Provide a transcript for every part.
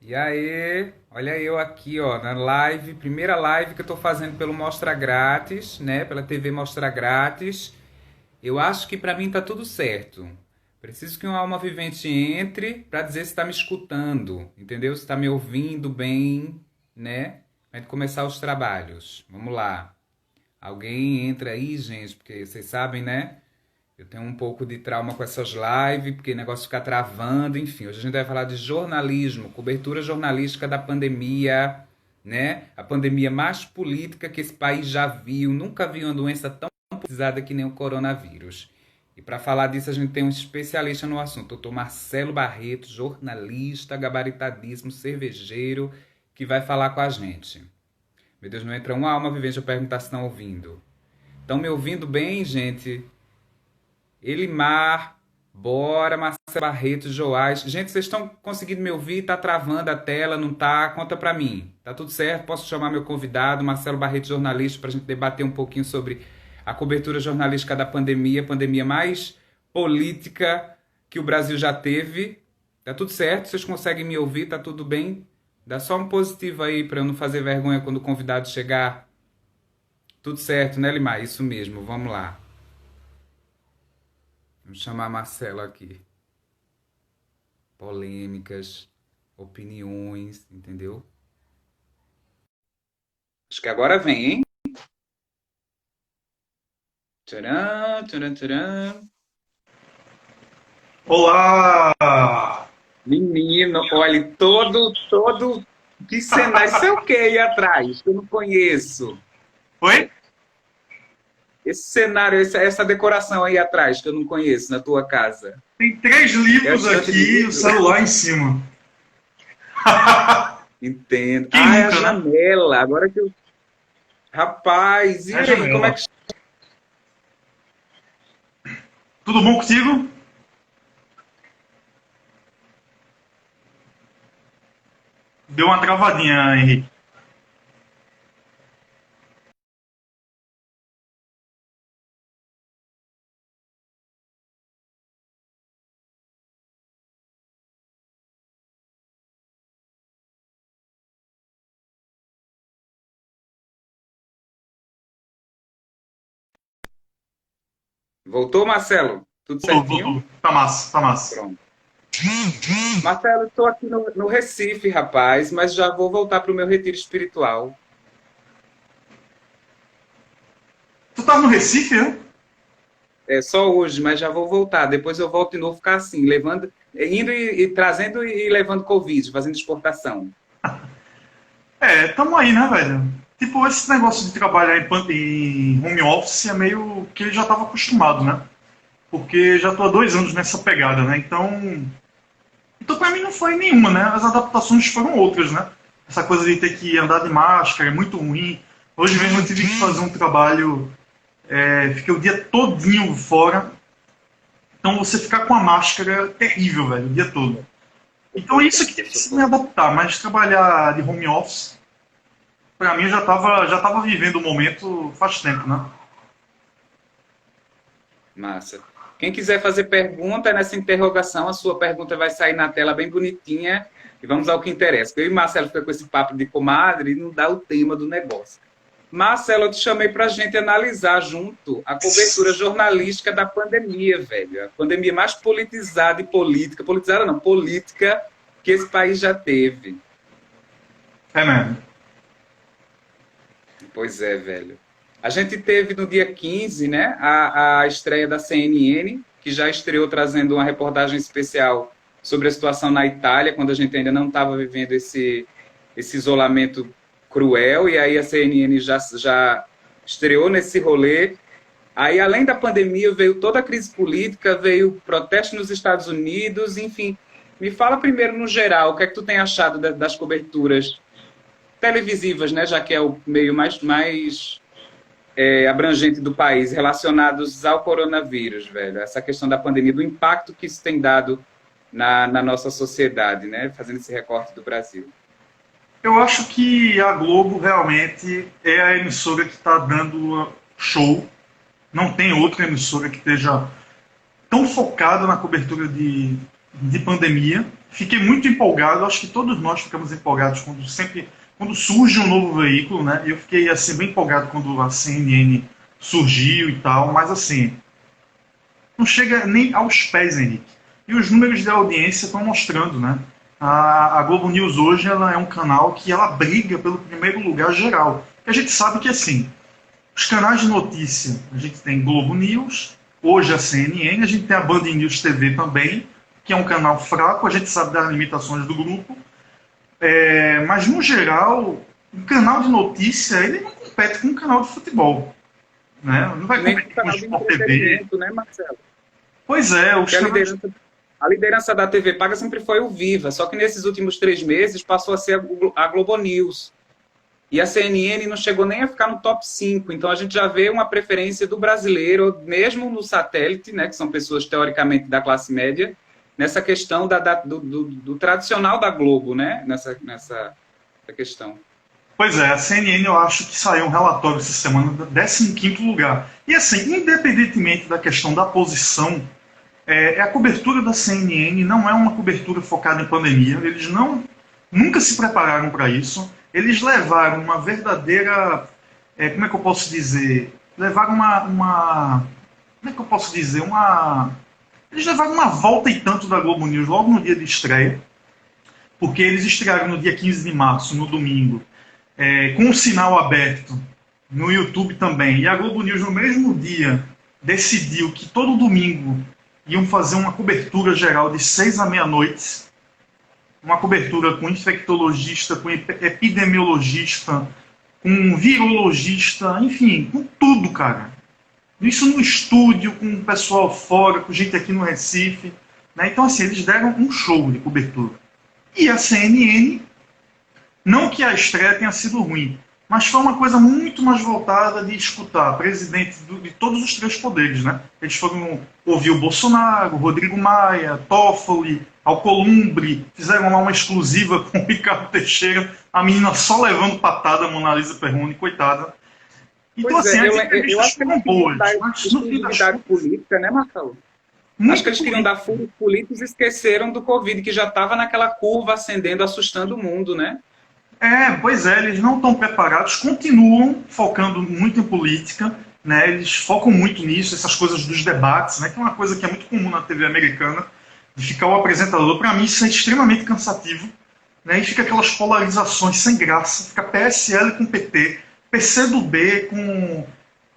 E aí, olha eu aqui, ó, na live, primeira live que eu tô fazendo pelo Mostra Grátis, né? Pela TV Mostra Grátis. Eu acho que pra mim tá tudo certo. Preciso que uma alma vivente entre pra dizer se tá me escutando, entendeu? Se tá me ouvindo bem, né? Pra gente começar os trabalhos. Vamos lá. Alguém entra aí, gente, porque vocês sabem, né? Eu tenho um pouco de trauma com essas lives, porque o negócio fica travando, enfim. Hoje a gente vai falar de jornalismo, cobertura jornalística da pandemia, né? A pandemia mais política que esse país já viu. Nunca viu uma doença tão politizada que nem o coronavírus. E para falar disso, a gente tem um especialista no assunto, o doutor Marcelo Barreto, jornalista, gabaritadíssimo, cervejeiro, que vai falar com a gente. Meu Deus, não entra uma alma vivente, eu perguntar se estão ouvindo. Estão me ouvindo bem, gente? Elimar, bora, Marcelo Barreto, Joás. Gente, vocês estão conseguindo me ouvir? Tá travando a tela, não tá? Conta pra mim. Tá tudo certo? Posso chamar meu convidado, Marcelo Barreto, jornalista, pra gente debater um pouquinho sobre a cobertura jornalística da pandemia, a pandemia mais política que o Brasil já teve. Tá tudo certo? Vocês conseguem me ouvir? Tá tudo bem? Dá só um positivo aí pra eu não fazer vergonha quando o convidado chegar. Tudo certo, né, Limar? Isso mesmo, vamos lá. Vamos chamar a Marcelo aqui. Polêmicas, opiniões, entendeu? Acho que agora vem, hein? Tcharam, tcharam, tcharam. Olá! Menino, olha, todo. Que cenário. Isso é o que aí atrás? Que eu não conheço. Oi? Esse cenário, essa decoração aí atrás, que eu não conheço na tua casa. Tem três É a livros estante de aqui e o livro? celular em cima. Entendo. Quem Ah, é a nunca, né? janela. Agora que eu. Rapaz, e É a aí, como é janela. que. Tudo bom contigo? Deu uma travadinha, Henrique. Voltou, Marcelo? Tudo Voltou, certinho? voltou. Tá massa, tá massa. Pronto. Marcelo, estou aqui no Recife, rapaz, mas já vou voltar para o meu retiro espiritual. Tu tá no Recife, né? É só hoje, mas já vou voltar. Depois eu volto de novo ficar assim, levando, indo e trazendo e levando Covid, fazendo exportação. É, tamo aí, né, velho? Tipo, esse negócio de trabalhar em home office é meio que ele já tava acostumado, né? Porque já tô há 2 anos nessa pegada, né? Então pra mim não foi nenhuma, né? As adaptações foram outras, né? Essa coisa de ter que andar de máscara é muito ruim. Hoje mesmo eu tive que fazer um trabalho, fiquei o dia todinho fora. Então você ficar com a máscara é terrível, velho, o dia todo. Então é isso que tive que se me adaptar, mas trabalhar de home office, pra mim eu já tava vivendo o momento faz tempo, né? Massa. Quem quiser fazer pergunta nessa interrogação, a sua pergunta vai sair na tela bem bonitinha e vamos ao que interessa. Eu e Marcelo fica com esse papo de comadre e não dá o tema do negócio. Marcelo, eu te chamei para a gente analisar junto a cobertura jornalística da pandemia, velho. A pandemia mais politizada e política, politizada não, política que esse país já teve. É mesmo. Pois é, velho. A gente teve no dia 15, né, a estreia da CNN, que já estreou trazendo uma reportagem especial sobre a situação na Itália, quando a gente ainda não estava vivendo esse isolamento cruel, e aí a CNN já estreou nesse rolê. Aí, além da pandemia, veio toda a crise política, veio protesto nos Estados Unidos, enfim. Me fala primeiro, no geral, o que é que tu tem achado das coberturas televisivas, né, já que é o meio mais abrangente do país, relacionados ao coronavírus, velho. Essa questão da pandemia, do impacto que isso tem dado na nossa sociedade, né, fazendo esse recorte do Brasil. Eu acho que a Globo realmente é a emissora que está dando show. Não tem outra emissora que esteja tão focada na cobertura de pandemia. Fiquei muito empolgado, acho que todos nós ficamos empolgados quando surge um novo veículo, né? Eu fiquei assim bem empolgado quando a CNN surgiu e tal, mas assim, não chega nem aos pés, Henrique. E os números de audiência estão mostrando, né? A Globo News hoje ela é um canal que ela briga pelo primeiro lugar geral. E a gente sabe que assim, os canais de notícia, a gente tem Globo News, hoje a CNN, a gente tem a Band News TV também, que é um canal fraco, a gente sabe das limitações do grupo, mas no geral, o canal de notícia ele não compete com um canal de futebol, né? Não vai Nem competir no com o canal de Sport TV. entretenimento, né, Marcelo? Pois é, os Porque canais. a liderança da TV paga sempre foi o Viva, só que nesses últimos 3 meses passou a ser a Globo News. E a CNN não chegou nem a ficar no top 5. Então a gente já vê uma preferência do brasileiro, mesmo no satélite, né, que são pessoas teoricamente da classe média, nessa questão do tradicional da Globo, né, nessa questão. Pois é, a CNN eu acho que saiu um relatório essa semana do 15º lugar. E assim, independentemente da questão da posição, a cobertura da CNN não é uma cobertura focada em pandemia. Eles nunca se prepararam para isso. Eles levaram uma verdadeira, como é que eu posso dizer? Levaram como é que eu posso dizer? Eles levaram uma volta e tanto da Globo News logo no dia de estreia, porque eles estrearam no dia 15 de março, no domingo, com o sinal aberto no YouTube também. E a Globo News, no mesmo dia, decidiu que todo domingo iam fazer uma cobertura geral de 6 à meia-noite, uma cobertura com infectologista, com epidemiologista, com virologista, enfim, com tudo, cara. Isso no estúdio, com o pessoal fora, com gente aqui no Recife. Né? Então, assim, eles deram um show de cobertura. E a CNN, não que a estreia tenha sido ruim, mas foi uma coisa muito mais voltada de escutar presidentes de todos os 3 poderes, né? Eles foram ouvir o Bolsonaro, o Rodrigo Maia, Toffoli, Alcolumbre, fizeram lá uma exclusiva com o Ricardo Teixeira, a menina só levando patada, a Mona Lisa Perrone, coitada. Então, Pois assim, é, as eu entrevistas acho que foram eles queriam boas, dar mas no fim das exclusividade contas, política, né, Marcelo? Acho muito que eles queriam dar furos políticos e esqueceram do Covid, que já estava naquela curva ascendendo, assustando o mundo, né? Pois é, eles não estão preparados, continuam focando muito em política, né? Eles focam muito nisso, essas coisas dos debates, né? Que é uma coisa que é muito comum na TV americana, de ficar o apresentador. Para mim isso é extremamente cansativo, né? E fica aquelas polarizações sem graça, fica PSL com PT, PCdoB com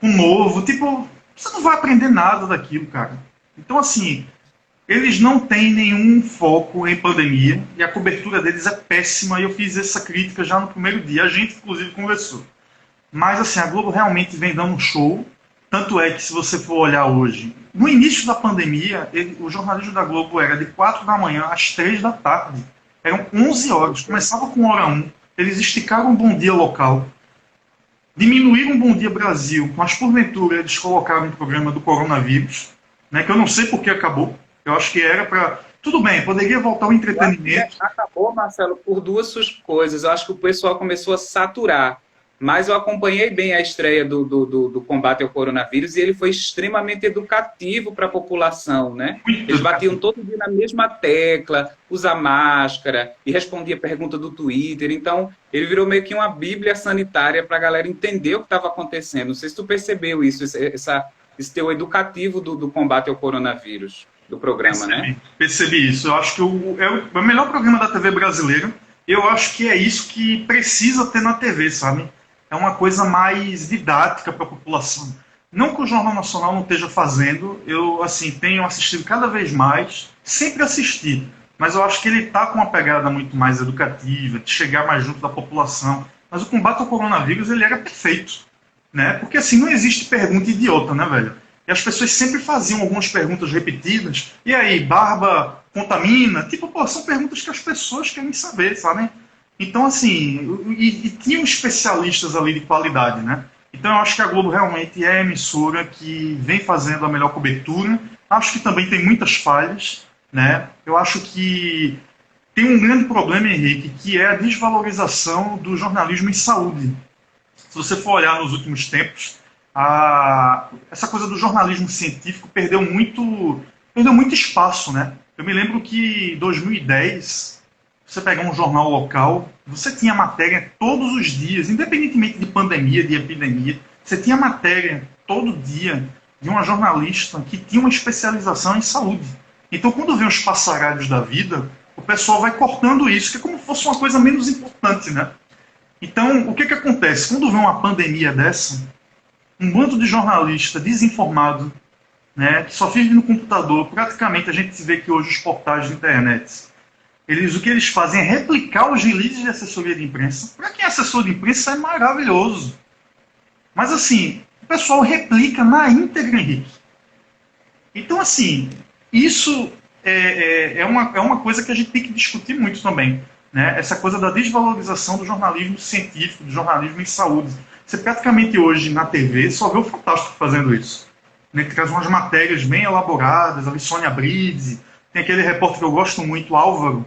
Novo, tipo, você não vai aprender nada daquilo, cara. Então, assim, eles não têm nenhum foco em pandemia e a cobertura deles é péssima e eu fiz essa crítica já no primeiro dia. A gente, inclusive, conversou. Mas, assim, a Globo realmente vem dando um show. Tanto é que, se você for olhar hoje, no início da pandemia, o jornalismo da Globo era de 4 da manhã às 3 da tarde. Eram 11 horas. Começava com hora 1. Eles esticaram o Bom Dia local. Diminuíram o Bom Dia Brasil, mas, porventura, eles colocaram um programa do coronavírus, né, que eu não sei por que acabou. Eu acho que era para... Tudo bem, poderia voltar ao entretenimento. Acabou, Marcelo, por duas coisas. Eu acho que o pessoal começou a saturar. Mas eu acompanhei bem a estreia do combate ao coronavírus e ele foi extremamente educativo para a população, né? Eles batiam todo dia na mesma tecla, usar máscara, e respondia pergunta do Twitter. Então, ele virou meio que uma bíblia sanitária para a galera entender o que estava acontecendo. Não sei se tu percebeu isso, esse teu educativo do combate ao coronavírus, do programa, né? Percebi isso. Eu acho que é o melhor programa da TV brasileira. Eu acho que é isso que precisa ter na TV, sabe? É uma coisa mais didática para a população. Não que o Jornal Nacional não esteja fazendo, eu assim tenho assistido cada vez mais, sempre assisti, mas eu acho que ele está com uma pegada muito mais educativa, de chegar mais junto da população. Mas o combate ao coronavírus ele era perfeito, né? Porque assim não existe pergunta idiota, né, velho? E as pessoas sempre faziam algumas perguntas repetidas. E aí, barba contamina? Tipo, pô, são perguntas que as pessoas querem saber, sabem? Então, assim, e tinham especialistas ali de qualidade, né? Então, eu acho que a Globo realmente é a emissora que vem fazendo a melhor cobertura. Acho que também tem muitas falhas, né? Eu acho que tem um grande problema, Henrique, que é a desvalorização do jornalismo em saúde. Se você for olhar nos últimos tempos, essa coisa do jornalismo científico perdeu muito espaço, né? Eu me lembro que em 2010, você pegar um jornal local, você tinha matéria todos os dias, independentemente de pandemia, de epidemia, você tinha matéria todo dia de uma jornalista que tinha uma especialização em saúde. Então, quando vem os passaralhos da vida, o pessoal vai cortando isso, que é como se fosse uma coisa menos importante, né? Então, o que que acontece? Quando vem uma pandemia dessa, um bando de jornalista desinformado, né, que só vive no computador, praticamente a gente vê que hoje os portais de internet, o que eles fazem é replicar os releases de assessoria de imprensa. Para quem é assessor de imprensa, é maravilhoso. Mas assim, o pessoal replica na íntegra, Henrique. Então, assim, isso é uma coisa que a gente tem que discutir muito também. Né? Essa coisa da desvalorização do jornalismo científico, do jornalismo em saúde. Você praticamente hoje na TV só vê o Fantástico fazendo isso. Né? Que traz umas matérias bem elaboradas, a Sônia Bride, tem aquele repórter que eu gosto muito, Álvaro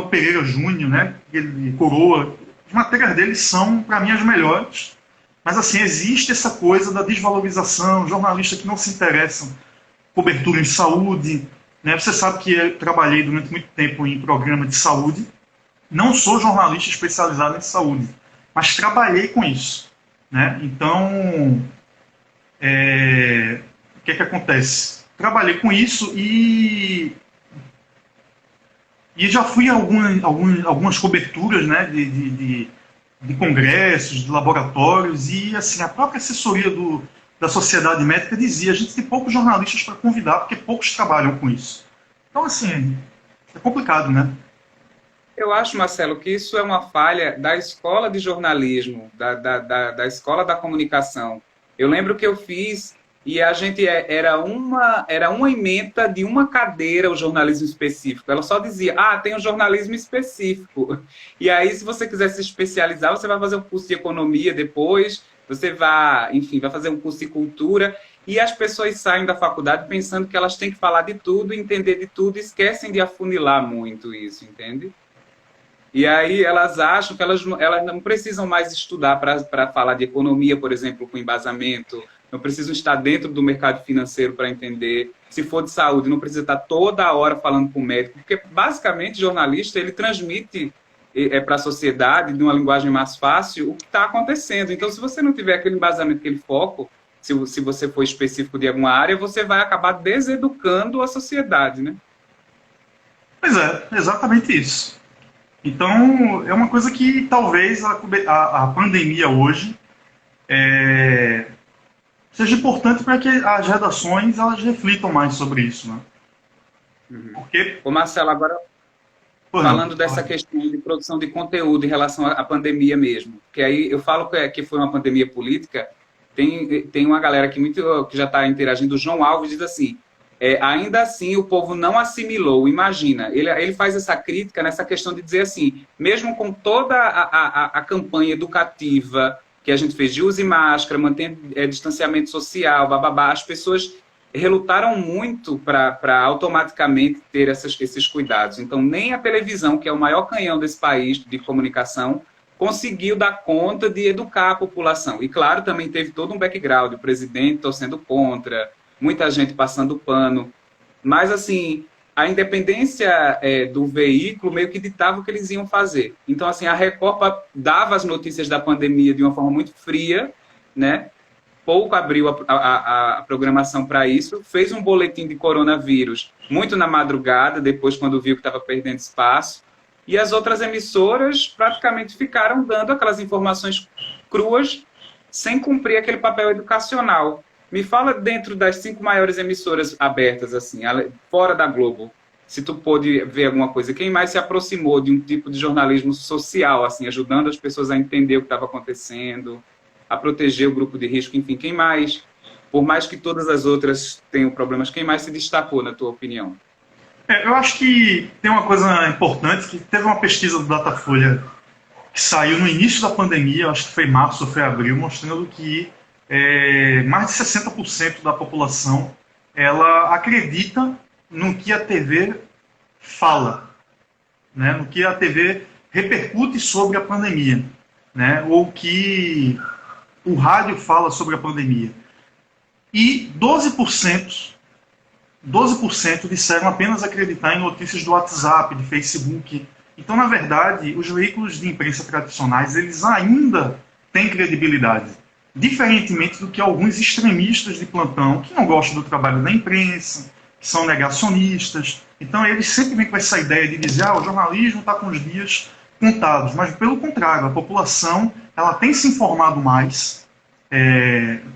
Pereira Júnior, né? Ele coroa. As matérias dele são, para mim, as melhores. Mas, assim, existe essa coisa da desvalorização, jornalistas que não se interessam, cobertura em saúde. Né? Você sabe que eu trabalhei durante muito tempo em programa de saúde. Não sou jornalista especializado em saúde, mas trabalhei com isso. Né? Então, o que acontece? Trabalhei com isso e já fui a algumas coberturas, né, de congressos, de laboratórios, e assim, a própria assessoria da Sociedade Médica dizia: a gente tem poucos jornalistas para convidar, porque poucos trabalham com isso. Então, assim, é complicado, né? Eu acho, Marcelo, que isso é uma falha da escola de jornalismo, da escola da comunicação. Eu lembro que eu fiz, e a gente era uma ementa de uma cadeira o jornalismo específico. Ela só dizia, tem um jornalismo específico. E aí, se você quiser se especializar, você vai fazer um curso de economia depois, você vai, enfim, vai fazer um curso de cultura, e as pessoas saem da faculdade pensando que elas têm que falar de tudo, entender de tudo, e esquecem de afunilar muito isso, entende? E aí elas acham que elas não precisam mais estudar para falar de economia, por exemplo, com embasamento, não precisam estar dentro do mercado financeiro para entender. Se for de saúde, não precisa estar toda hora falando com o médico, porque basicamente o jornalista ele transmite para a sociedade, de uma linguagem mais fácil, o que está acontecendo. Então, se você não tiver aquele embasamento, aquele foco, se você for específico de alguma área, você vai acabar deseducando a sociedade, né? Pois é, exatamente isso. Então, é uma coisa que talvez a pandemia hoje seja importante para que as redações elas reflitam mais sobre isso, né? Porque... Ô Marcelo, agora falando dessa questão de produção de conteúdo em relação à pandemia mesmo, que aí eu falo que foi uma pandemia política, tem uma galera que já está interagindo, o João Alves diz assim, ainda assim o povo não assimilou, imagina, ele faz essa crítica nessa questão de dizer assim, mesmo com toda a campanha educativa que a gente fez de use máscara, manter distanciamento social, bababá, as pessoas relutaram muito para automaticamente ter esses cuidados. Então, nem a televisão, que é o maior canhão desse país de comunicação, conseguiu dar conta de educar a população. E, claro, também teve todo um background, o presidente torcendo contra, muita gente passando pano. Mas, assim, a independência do veículo meio que ditava o que eles iam fazer. Então, assim, a Record dava as notícias da pandemia de uma forma muito fria, né? Pouco abriu a programação para isso, fez um boletim de coronavírus muito na madrugada, depois quando viu que estava perdendo espaço, e as outras emissoras praticamente ficaram dando aquelas informações cruas, sem cumprir aquele papel educacional. Me fala, dentro das 5 maiores emissoras abertas, assim, fora da Globo, se tu pôde ver alguma coisa, quem mais se aproximou de um tipo de jornalismo social, assim, ajudando as pessoas a entender o que estava acontecendo, a proteger o grupo de risco, enfim, quem mais, por mais que todas as outras tenham problemas, quem mais se destacou, na tua opinião? Eu acho que tem uma coisa importante, que teve uma pesquisa do Datafolha que saiu no início da pandemia, acho que foi março ou foi abril, mostrando que mais de 60% da população ela acredita no que a TV fala, né, no que a TV repercute sobre a pandemia, né, ou que o rádio fala sobre a pandemia. E 12% 12% disseram apenas acreditar em notícias do WhatsApp, de Facebook. Então, na verdade, os veículos de imprensa tradicionais, eles ainda têm credibilidade. Diferentemente do que alguns extremistas de plantão, que não gostam do trabalho da imprensa, que são negacionistas. Então, eles sempre vêm com essa ideia de dizer o jornalismo está com os dias contados. Mas, pelo contrário, a população ela tem se informado mais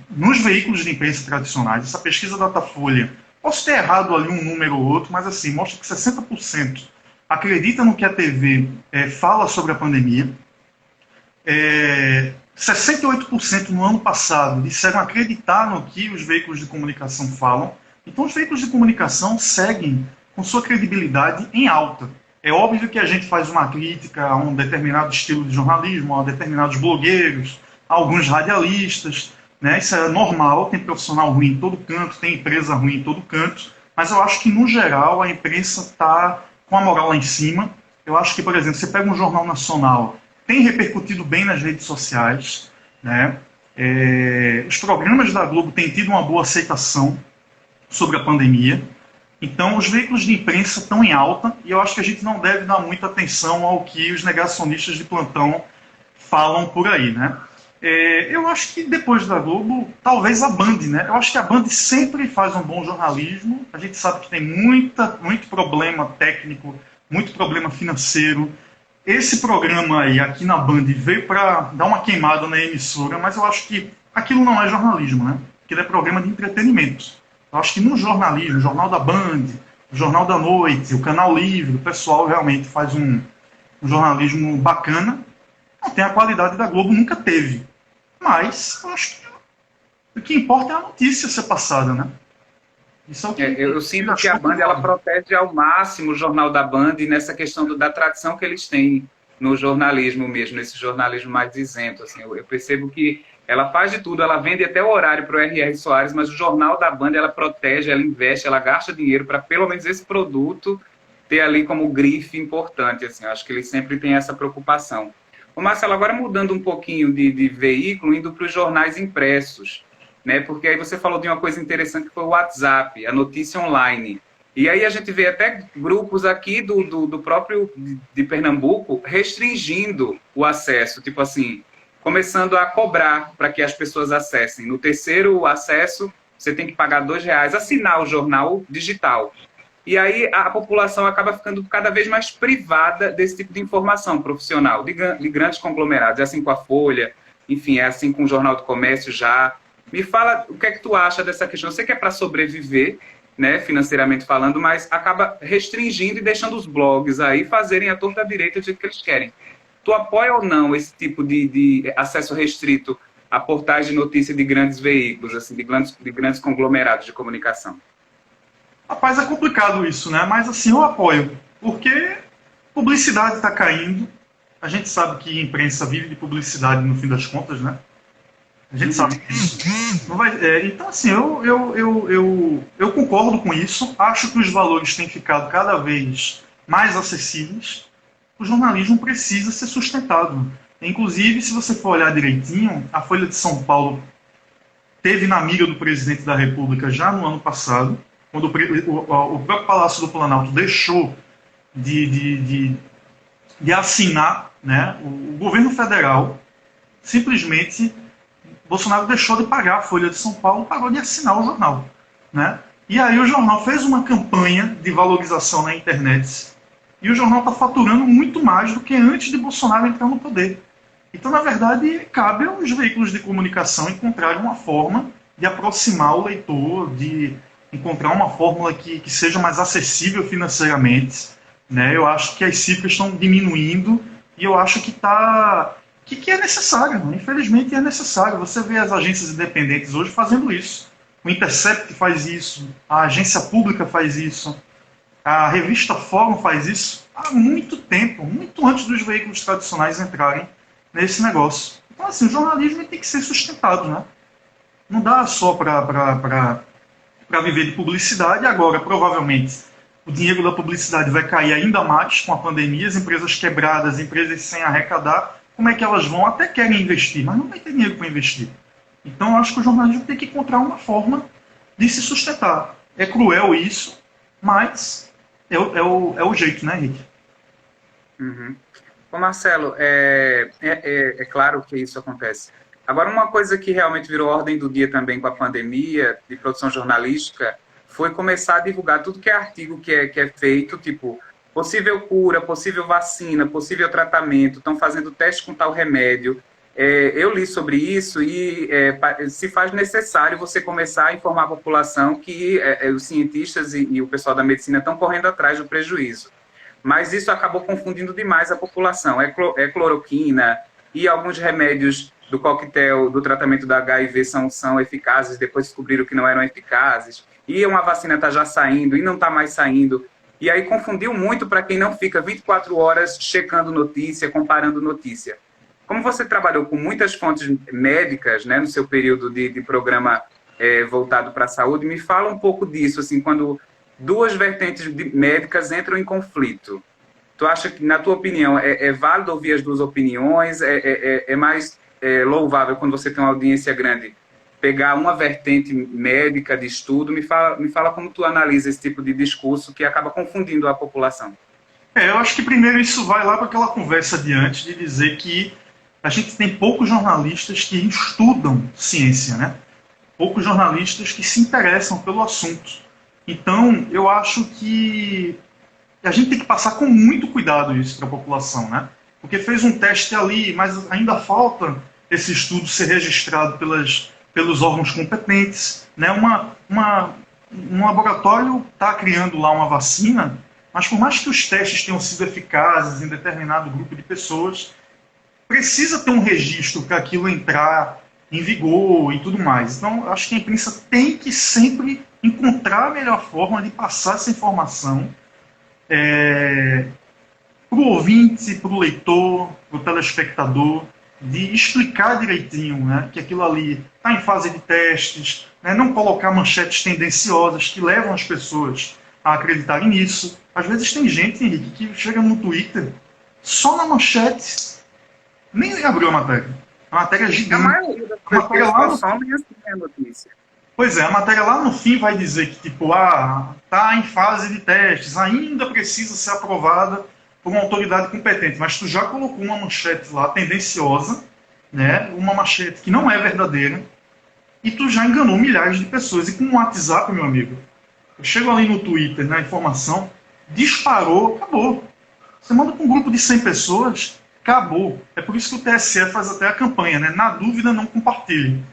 nos veículos de imprensa tradicionais. Essa pesquisa da Datafolha, posso ter errado ali um número ou outro, mas assim, mostra que 60% acredita no que a TV fala sobre a pandemia. 68% no ano passado disseram acreditar no que os veículos de comunicação falam. Então, os veículos de comunicação seguem com sua credibilidade em alta. É óbvio que a gente faz uma crítica a um determinado estilo de jornalismo, a determinados blogueiros, a alguns radialistas, né? Isso é normal, tem profissional ruim em todo canto, tem empresa ruim em todo canto, mas eu acho que, no geral, a imprensa está com a moral lá em cima. Eu acho que, por exemplo, você pega um jornal nacional, tem repercutido bem nas redes sociais, né? Os programas da Globo têm tido uma boa aceitação sobre a pandemia. Então, os veículos de imprensa estão em alta e eu acho que a gente não deve dar muita atenção ao que os negacionistas de plantão falam por aí, né? Eu acho que depois da Globo, talvez a Band, né? Eu acho que a Band sempre faz um bom jornalismo. A gente sabe que tem muito problema técnico, muito problema financeiro. Esse programa aí, aqui na Band, veio para dar uma queimada na emissora, mas eu acho que aquilo não é jornalismo, né? Aquilo é programa de entretenimento. Eu acho que no jornalismo, o Jornal da Band, o Jornal da Noite, o Canal Livre, o pessoal realmente faz um jornalismo bacana. Não tem a qualidade da Globo, nunca teve. Mas eu acho que o que importa é a notícia ser passada, né? Isso é o que eu sinto que a Band ela protege ao máximo o Jornal da Band nessa questão da tradição que eles têm no jornalismo mesmo, nesse jornalismo mais isento. Assim, eu percebo que ela faz de tudo, ela vende até o horário para o R.R. Soares, mas o Jornal da Band ela protege, ela investe, ela gasta dinheiro para pelo menos esse produto ter ali como grife importante. Assim, eu acho que eles sempre têm essa preocupação. Ô Marcelo, agora mudando um pouquinho de veículo, indo para os jornais impressos, né? Porque aí você falou de uma coisa interessante que foi o WhatsApp, a notícia online. E aí a gente vê até grupos aqui do próprio de Pernambuco restringindo o acesso, tipo assim, começando a cobrar para que as pessoas acessem. No terceiro acesso, você tem que pagar R$2, assinar o jornal digital. E aí a população acaba ficando cada vez mais privada desse tipo de informação profissional, de grandes conglomerados. É assim com a Folha, enfim, é assim com o Jornal do Comércio já. Me fala o que é que tu acha dessa questão. Eu sei que é para sobreviver, né, financeiramente falando, mas acaba restringindo e deixando os blogs aí fazerem a torta direita do jeito que eles querem. Tu apoia ou não esse tipo de acesso restrito a portais de notícia de grandes veículos, assim, de grandes conglomerados de comunicação? Rapaz, é complicado isso, né? Mas assim, eu apoio. Porque publicidade está caindo. A gente sabe que a imprensa vive de publicidade no fim das contas, né? A gente sabe disso. Não vai, então, assim, eu concordo com isso. Acho que os valores têm ficado cada vez mais acessíveis. O jornalismo precisa ser sustentado. Inclusive, se você for olhar direitinho, a Folha de São Paulo teve na mira do presidente da República já no ano passado, quando o próprio Palácio do Planalto deixou de assinar, né, o governo federal, simplesmente, Bolsonaro deixou de pagar a Folha de São Paulo, parou de assinar o jornal. Né? E aí o jornal fez uma campanha de valorização na internet, e o jornal está faturando muito mais do que antes de Bolsonaro entrar no poder. Então, na verdade, cabe aos veículos de comunicação encontrar uma forma de aproximar o leitor, de encontrar uma fórmula que seja mais acessível financeiramente. Né? Eu acho que as cifras estão diminuindo e eu acho que é necessário. Né? Infelizmente é necessário. Você vê as agências independentes hoje fazendo isso. O Intercept faz isso, a agência pública faz isso, a revista Fórum faz isso há muito tempo, muito antes dos veículos tradicionais entrarem nesse negócio. Então, assim, o jornalismo tem que ser sustentado. Né? Não dá só para viver de publicidade. Agora, provavelmente, o dinheiro da publicidade vai cair ainda mais com a pandemia, as empresas quebradas, empresas sem arrecadar, como é que elas vão? Até querem investir, mas não vai ter dinheiro para investir. Então, eu acho que o jornalismo tem que encontrar uma forma de se sustentar. É cruel isso, mas é o jeito, né, Henrique? Uhum. Ô Marcelo, é claro que isso acontece. Agora, uma coisa que realmente virou ordem do dia também com a pandemia de produção jornalística foi começar a divulgar tudo que é artigo que é feito, tipo, possível cura, possível vacina, possível tratamento, estão fazendo teste com tal remédio. Eu li sobre isso e se faz necessário você começar a informar a população que os cientistas e o pessoal da medicina estão correndo atrás do prejuízo. Mas isso acabou confundindo demais a população. É cloroquina e alguns remédios do coquetel do tratamento da HIV são eficazes, depois descobriram que não eram eficazes. E uma vacina está já saindo e não está mais saindo. E aí confundiu muito para quem não fica 24 horas checando notícia, comparando notícia. Como você trabalhou com muitas fontes médicas, né, no seu período de programa voltado para a saúde, me fala um pouco disso, assim, quando duas vertentes médicas entram em conflito. Tu acha que, na tua opinião, é válido ouvir as duas opiniões? É mais louvável quando você tem uma audiência grande pegar uma vertente médica de estudo? Me fala como tu analisa esse tipo de discurso que acaba confundindo a população. Eu acho que primeiro isso vai lá para aquela conversa de antes de dizer que a gente tem poucos jornalistas que estudam ciência, né? Poucos jornalistas que se interessam pelo assunto. Então, eu acho que a gente tem que passar com muito cuidado isso para a população, né? Porque fez um teste ali, mas ainda falta esse estudo ser registrado pelos órgãos competentes, né? Um laboratório está criando lá uma vacina, mas por mais que os testes tenham sido eficazes em determinado grupo de pessoas, precisa ter um registro para aquilo entrar em vigor e tudo mais. Então, acho que a imprensa tem que sempre encontrar a melhor forma de passar essa informação para o ouvinte, para o leitor, para o telespectador, de explicar direitinho, né, que aquilo ali está em fase de testes, né, não colocar manchetes tendenciosas que levam as pessoas a acreditarem nisso. Às vezes tem gente, Henrique, que chega no Twitter só na manchete, nem abriu a matéria. A matéria é gigante. A maioria das pessoas consomem assim a notícia. Pois é, a matéria lá no fim vai dizer que, tipo, tá em fase de testes, ainda precisa ser aprovada por uma autoridade competente, mas tu já colocou uma manchete lá tendenciosa, né, uma manchete que não é verdadeira, e tu já enganou milhares de pessoas. E com o WhatsApp, meu amigo, eu chego ali no Twitter, na informação, disparou, acabou. Você manda para um grupo de 100 pessoas, acabou. É por isso que o TSE faz até a campanha, né? Na dúvida, não compartilhe.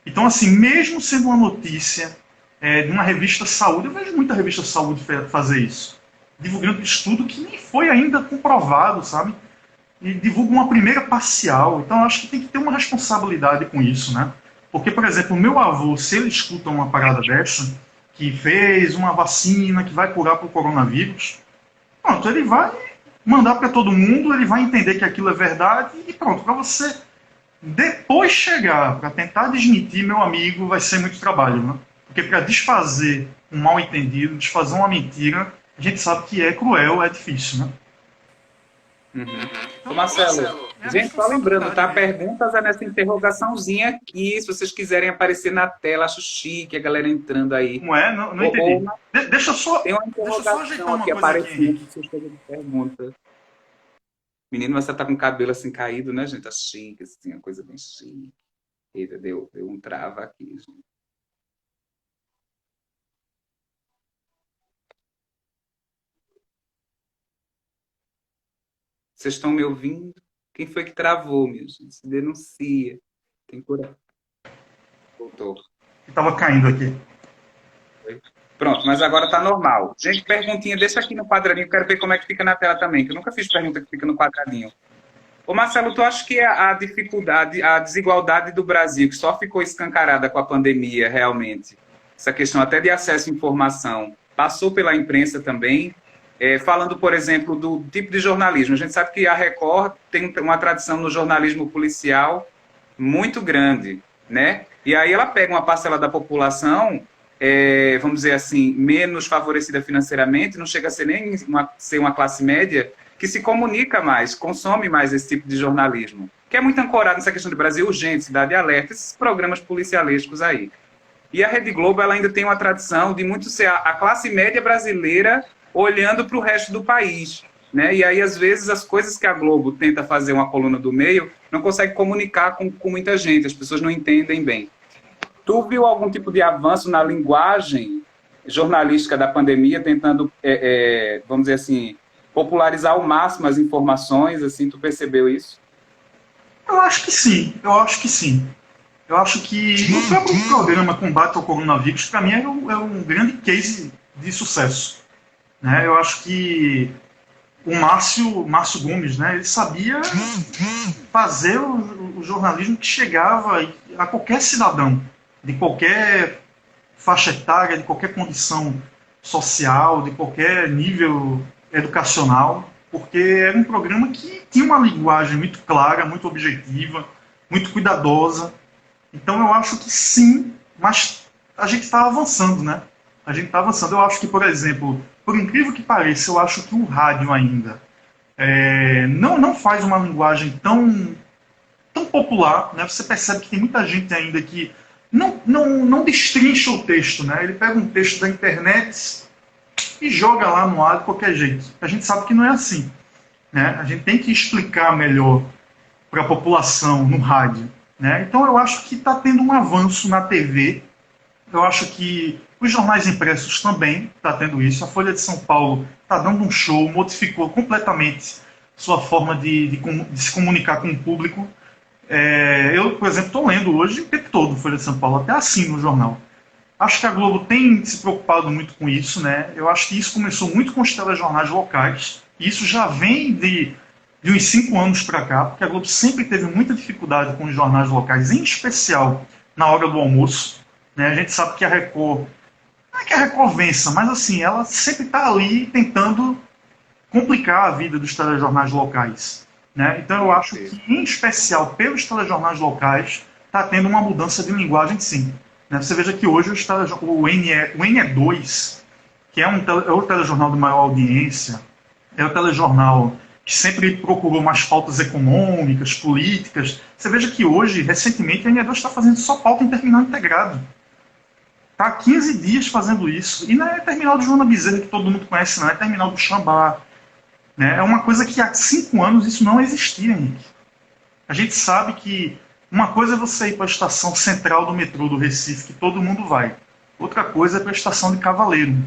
Então, assim, mesmo sendo uma notícia de uma revista saúde, eu vejo muita revista saúde fazer isso, divulgando estudo que nem foi ainda comprovado, sabe? E divulga uma primeira parcial. Então, eu acho que tem que ter uma responsabilidade com isso, né? Porque, por exemplo, o meu avô, se ele escuta uma parada dessa, que fez uma vacina que vai curar para o coronavírus, pronto, ele vai mandar para todo mundo, ele vai entender que aquilo é verdade e pronto, para você depois chegar para tentar desmentir, meu amigo, vai ser muito trabalho, né? Porque para desfazer um mal entendido, desfazer uma mentira, a gente sabe que é cruel, é difícil, né? Ô Marcelo, gente, só lembrando, tá? Perguntas é nessa interrogaçãozinha aqui, se vocês quiserem aparecer na tela, acho chique a galera entrando aí. Não é? Não entendi. Deixa só, tem uma deixa eu só ajeitar interrogação uma aqui coisa aparecendo, aqui. vocês fazendo pergunta. Menino, você tá com o cabelo assim caído, né, gente? Tá chique, assim, uma coisa bem chique. Eita, deu um trava aqui, gente. Vocês estão me ouvindo? Quem foi que travou, minha gente? Se denuncia. Tem cura. Voltou. Estava caindo aqui. Pronto, mas agora tá normal. Gente, perguntinha, deixa aqui no quadradinho, quero ver como é que fica na tela também, que eu nunca fiz pergunta que fica no quadradinho. Ô Marcelo, tu acha que a dificuldade, a desigualdade do Brasil, que só ficou escancarada com a pandemia, realmente, essa questão até de acesso à informação, passou pela imprensa também? Falando, por exemplo, do tipo de jornalismo. A gente sabe que a Record tem uma tradição no jornalismo policial muito grande, né? E aí ela pega uma parcela da população, vamos dizer assim, menos favorecida financeiramente, não chega a ser nem uma classe média, que se comunica mais, consome mais esse tipo de jornalismo, que é muito ancorado nessa questão do Brasil Urgente, Cidade Alerta, esses programas policialescos aí. E a Rede Globo ela ainda tem uma tradição de muito ser a classe média brasileira olhando para o resto do país. Né? E aí, às vezes, as coisas que a Globo tenta fazer uma coluna do meio não consegue comunicar com muita gente, as pessoas não entendem bem. Tu viu algum tipo de avanço na linguagem jornalística da pandemia, tentando, vamos dizer assim, popularizar ao máximo as informações? Assim, tu percebeu isso? Eu acho que sim, eu acho que sim. Eu acho que o próprio programa Combate ao Coronavírus, para mim, era um grande case de sucesso. Né? Eu acho que o Márcio Gomes, né, ele sabia fazer o jornalismo que chegava a qualquer cidadão, de qualquer faixa etária, de qualquer condição social, de qualquer nível educacional, porque era um programa que tinha uma linguagem muito clara, muito objetiva, muito cuidadosa. Então eu acho que sim, mas a gente está avançando, né? A gente está avançando. Eu acho que, por exemplo, por incrível que pareça, eu acho que o rádio ainda não faz uma linguagem tão popular, né? Você percebe que tem muita gente ainda que não destrincha o texto, né? Ele pega um texto da internet e joga lá no ar de qualquer jeito. A gente sabe que não é assim, né? A gente tem que explicar melhor para a população no rádio, né? Então eu acho que está tendo um avanço na TV. Eu acho que os jornais impressos também está tendo isso. A Folha de São Paulo está dando um show, modificou completamente sua forma de se comunicar com o público. Eu, por exemplo, estou lendo hoje o tempo todo Folha de São Paulo, até assim no jornal. Acho que a Globo tem se preocupado muito com isso, né? Eu acho que isso começou muito com os telejornais locais. E isso já vem de uns 5 anos para cá, porque a Globo sempre teve muita dificuldade com os jornais locais, em especial na hora do almoço. Né? A gente sabe que a Record, não é que a Record vença, mas assim, ela sempre está ali tentando complicar a vida dos telejornais locais. Né? Então eu acho que, em especial pelos telejornais locais, está tendo uma mudança de linguagem, sim. Né? Você veja que hoje o NE2, que é o telejornal de maior audiência, é o telejornal que sempre procurou mais pautas econômicas, políticas. Você veja que hoje, recentemente, a NE2 está fazendo só pauta em terminal integrado. Está há 15 dias fazendo isso. E não é terminal do Joana Bezerra, que todo mundo conhece, não. É terminal do Xambá. Né? É uma coisa que há 5 anos isso não existia, Henrique. A gente sabe que uma coisa é você ir para a estação central do metrô do Recife, que todo mundo vai. Outra coisa é para a estação de Cavaleiro.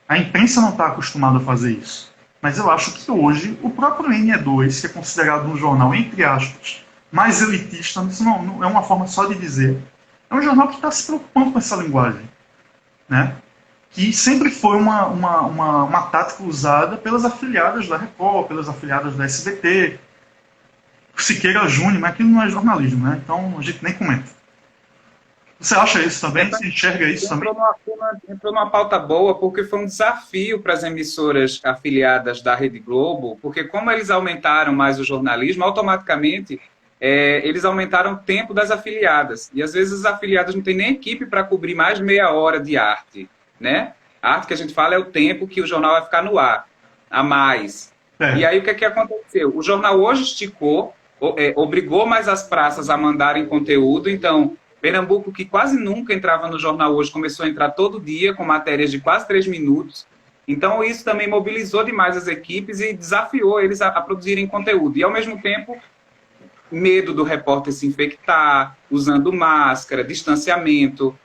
A imprensa não está acostumada a fazer isso. Mas eu acho que hoje o próprio NE2, que é considerado um jornal, entre aspas, mais elitista, isso não é uma forma só de dizer, é um jornal que está se preocupando com essa linguagem. Né? Que sempre foi uma tática usada pelas afiliadas da Record, pelas afiliadas da SBT, Siqueira Júnior, mas aquilo não é jornalismo, né? Então a gente nem comenta. Você acha isso também? Você enxerga isso também? Entrou numa pauta boa, porque foi um desafio para as emissoras afiliadas da Rede Globo, porque como eles aumentaram mais o jornalismo, automaticamente eles aumentaram o tempo das afiliadas. E às vezes as afiliadas não têm nem equipe para cobrir mais de meia hora de arte. Né? A arte que a gente fala é o tempo que o jornal vai ficar no ar, a mais. E aí o que aconteceu? O jornal hoje esticou, obrigou mais as praças a mandarem conteúdo, então Pernambuco, que quase nunca entrava no jornal hoje, começou a entrar todo dia com matérias de quase 3 minutos. Então isso também mobilizou demais as equipes e desafiou eles a produzirem conteúdo. E ao mesmo tempo, medo do repórter se infectar, usando máscara, distanciamento.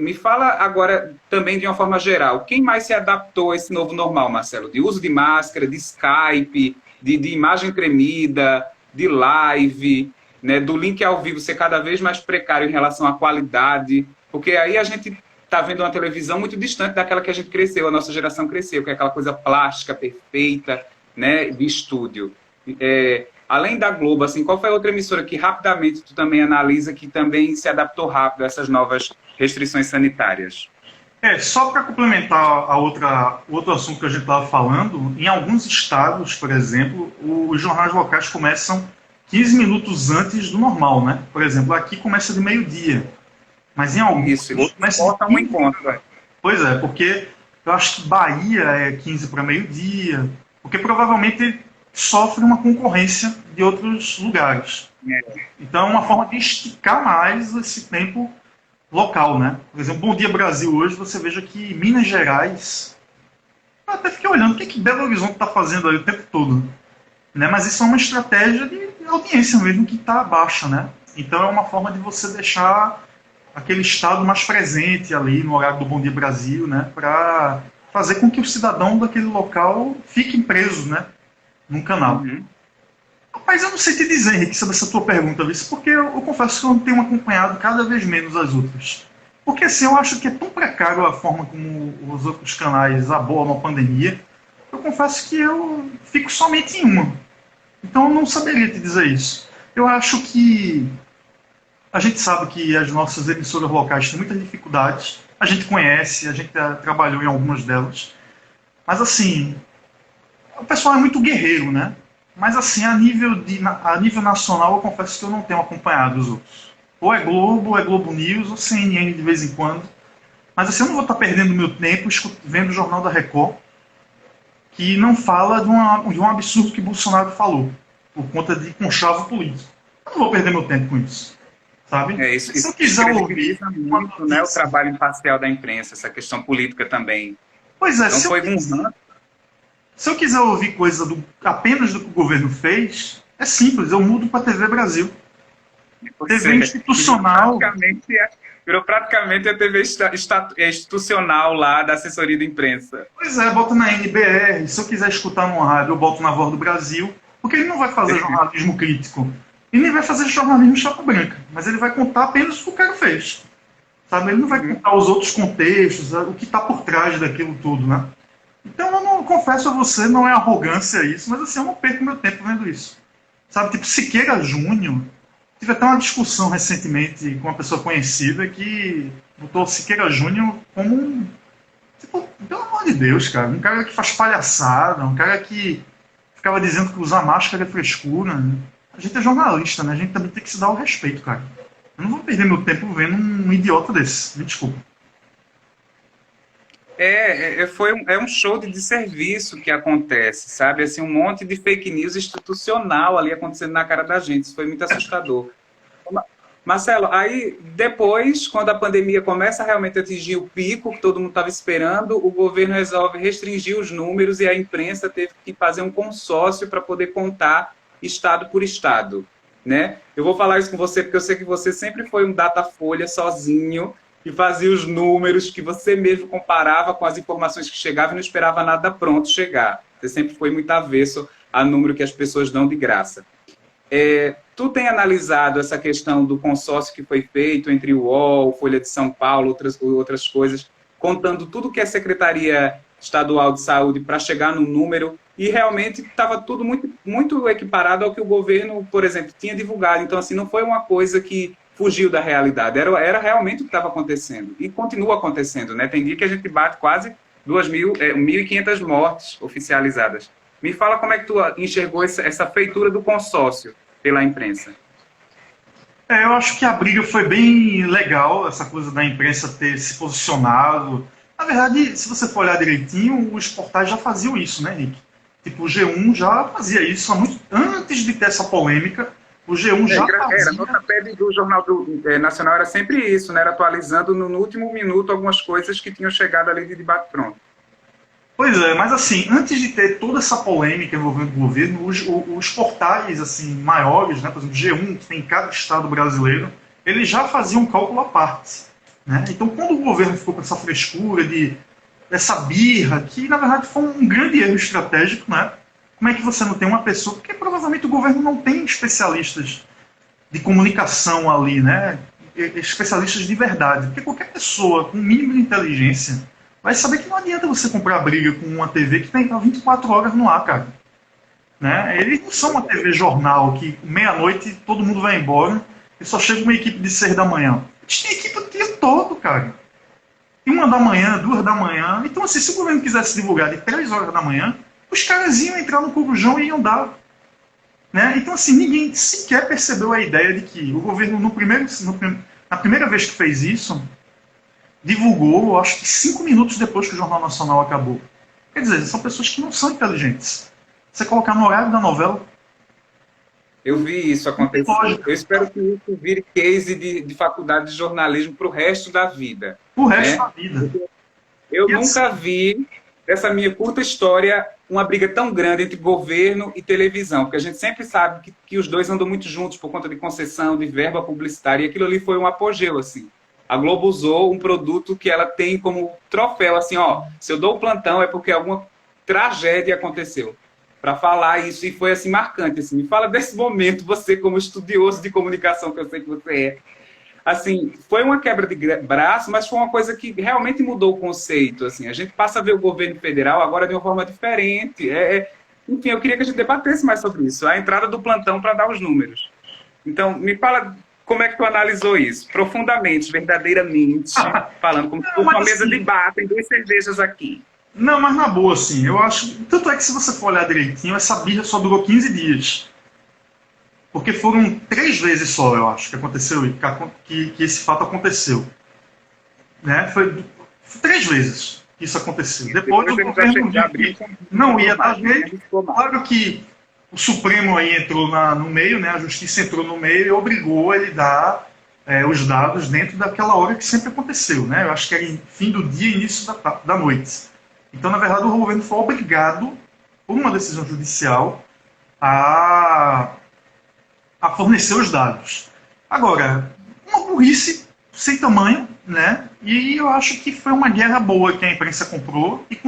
Me fala agora também de uma forma geral, quem mais se adaptou a esse novo normal, Marcelo? De uso de máscara, de Skype, de imagem tremida, de live, né, do link ao vivo ser cada vez mais precário em relação à qualidade, porque aí a gente está vendo uma televisão muito distante daquela que a gente cresceu, a nossa geração cresceu, que é aquela coisa plástica, perfeita, né, de estúdio. Além da Globo, assim, qual foi a outra emissora que rapidamente tu também analisa que também se adaptou rápido a essas novas restrições sanitárias? Só para complementar o outro assunto que a gente estava falando, em alguns estados, por exemplo, os jornais locais começam 15 minutos antes do normal, né? Por exemplo, aqui começa de meio-dia, mas em alguns começa um encontro. Pois é, porque eu acho que Bahia é 15 para meio-dia, porque provavelmente sofre uma concorrência de outros lugares. Então é uma forma de esticar mais esse tempo local, né? Por exemplo, Bom Dia Brasil hoje, você veja que Minas Gerais, eu até fiquei olhando o que, que Belo Horizonte está fazendo ali o tempo todo, né? Mas isso é uma estratégia de audiência mesmo que está baixa, né? Então é uma forma de você deixar aquele estado mais presente ali no horário do Bom Dia Brasil, né? Para fazer com que o cidadão daquele local fique preso, né? Num canal. Uhum. Mas eu não sei te dizer, Henrique, sobre essa tua pergunta, porque eu confesso que eu tenho acompanhado cada vez menos as outras. Porque assim, eu acho que é tão precário a forma como os outros canais abordam a pandemia, eu confesso que eu fico somente em uma. Então eu não saberia te dizer isso. Eu acho que a gente sabe que as nossas emissoras locais têm muitas dificuldades, a gente conhece, a gente trabalhou em algumas delas, mas assim, o pessoal é muito guerreiro, né? Mas assim, a nível nacional, eu confesso que eu não tenho acompanhado os outros. Ou é Globo News, ou CNN de vez em quando. Mas assim, eu não vou estar perdendo meu tempo vendo o Jornal da Record, que não fala de um absurdo que Bolsonaro falou, por conta de conchavo político. Eu não vou perder meu tempo com isso, sabe? Se eu Isso quiser ouvir descredibiliza uma muito, né, o notícia... trabalho imparcial da imprensa, essa questão política também. Pois é, Então foi um ranço. se eu quiser ouvir coisa apenas do que o governo fez, é simples, eu mudo para a TV Brasil. TV institucional. Virou praticamente a TV institucional lá da assessoria de imprensa. Pois é, boto na NBR. Se eu quiser escutar numa rádio, eu boto na Voz do Brasil. Porque ele não vai fazer jornalismo crítico. E nem vai fazer jornalismo chapa branca. Mas ele vai contar apenas o que o cara fez. Sabe? Ele não vai contar os outros contextos, o que está por trás daquilo tudo, né? Então, eu não confesso a você, não é arrogância isso, mas assim, eu não perco meu tempo vendo isso. Sabe? Tipo, Siqueira Júnior. Tive até uma discussão recentemente com uma pessoa conhecida que botou Siqueira Júnior como um. Tipo, pelo amor de Deus, cara. Um cara que faz palhaçada, um cara que ficava dizendo que usar máscara é frescura. Né? A gente é jornalista, né? A gente também tem que se dar o respeito, cara. Eu não vou perder meu tempo vendo um idiota desse. Me desculpa. É um show de desserviço que acontece, sabe? Assim, um monte de fake news institucional ali acontecendo na cara da gente. Isso foi muito assustador. Marcelo, aí depois, quando a pandemia começa a realmente atingir o pico que todo mundo estava esperando, o governo resolve restringir os números e a imprensa teve que fazer um consórcio para poder contar estado por estado, né? Eu vou falar isso com você porque eu sei que você sempre foi um datafolha sozinho e fazia os números que você mesmo comparava com as informações que chegavam e não esperava nada pronto chegar. Você sempre foi muito avesso a número que as pessoas dão de graça. Tu tem analisado essa questão do consórcio que foi feito entre o UOL, Folha de São Paulo, outras coisas, contando tudo que é Secretaria Estadual de Saúde para chegar no número, e realmente estava tudo muito, muito equiparado ao que o governo, por exemplo, tinha divulgado. Então, assim, não foi uma coisa que fugiu da realidade, era realmente o que estava acontecendo, e continua acontecendo, né? Tem dia que a gente bate quase 1.500 mortes oficializadas. Me fala como é que tu enxergou essa feitura do consórcio pela imprensa. Eu acho que a briga foi bem legal, essa coisa da imprensa ter se posicionado. Na verdade, se você for olhar direitinho, os portais já faziam isso, né, Nick? Tipo, o G1 já fazia isso antes de ter essa polêmica. O G1 já fazia. A nota pede do Jornal Nacional era sempre isso, né? Era atualizando no último minuto algumas coisas que tinham chegado ali de debate pronto. Pois é, mas assim, antes de ter toda essa polêmica envolvendo o governo, os portais assim maiores, né, por exemplo, G1, que tem em cada estado brasileiro, eles já faziam um cálculo à parte. Né? Então, quando o governo ficou com essa frescura, essa birra, que na verdade foi um grande erro estratégico, né? Como é que você não tem uma pessoa, porque provavelmente o governo não tem especialistas de comunicação ali, né? Especialistas de verdade, porque qualquer pessoa com um mínimo de inteligência vai saber que não adianta você comprar briga com uma TV que tem 24 horas no ar, cara. Né? Eles não são uma TV jornal que meia-noite todo mundo vai embora e só chega uma equipe de 6 da manhã. Eles têm equipe o dia todo, cara. E 1 da manhã, 2 da manhã. Então, assim, se o governo quisesse divulgar de 3 horas da manhã, os caras iam entrar no Corujão e iam dar. Né? Então, assim, ninguém sequer percebeu a ideia de que o governo, na primeira vez que fez isso, divulgou, acho que 5 minutos depois que o Jornal Nacional acabou. Quer dizer, são pessoas que não são inteligentes. Você colocar no horário da novela. Eu vi isso acontecer. Lógico, Eu espero que isso vire case de faculdade de jornalismo para o resto da vida, o resto da né? vida. Eu E assim, nunca vi, nessa minha curta história, uma briga tão grande entre governo e televisão, porque a gente sempre sabe que os dois andam muito juntos por conta de concessão, de verba publicitária, e aquilo ali foi um apogeu, assim. A Globo usou um produto que ela tem como troféu, assim, ó, se eu dou o plantão é porque alguma tragédia aconteceu, para falar isso, e foi, assim, marcante, assim. Me fala desse momento, você como estudioso de comunicação, que eu sei que você é, assim, foi uma quebra de braço, mas foi uma coisa que realmente mudou o conceito. Assim, a gente passa a ver o governo federal agora de uma forma diferente. Enfim, eu queria que a gente debatesse mais sobre isso. A entrada do plantão para dar os números. Então, me fala como é que tu analisou isso, profundamente, verdadeiramente, falando como se não, fosse uma mas mesa de assim, bar, tem duas cervejas aqui. não, mas na boa, assim, eu acho. Tanto é que se você for olhar direitinho, essa birra só durou 15 dias. Porque foram 3 vezes só, eu acho, que aconteceu, que esse fato aconteceu. Né? Foi 3 vezes que isso aconteceu. Depois o Depois ele já, governo já viu abriu que com não ia dar mais, né? jeito. Claro que o Supremo aí entrou no meio, né? A Justiça entrou no meio e obrigou ele a dar os dados dentro daquela hora que sempre aconteceu. Né? Eu acho que era em fim do dia e início da noite. Então, na verdade, o governo foi obrigado, por uma decisão judicial, a fornecer os dados. Agora, uma burrice sem tamanho, né? E eu acho que foi uma guerra boa que a imprensa comprou. E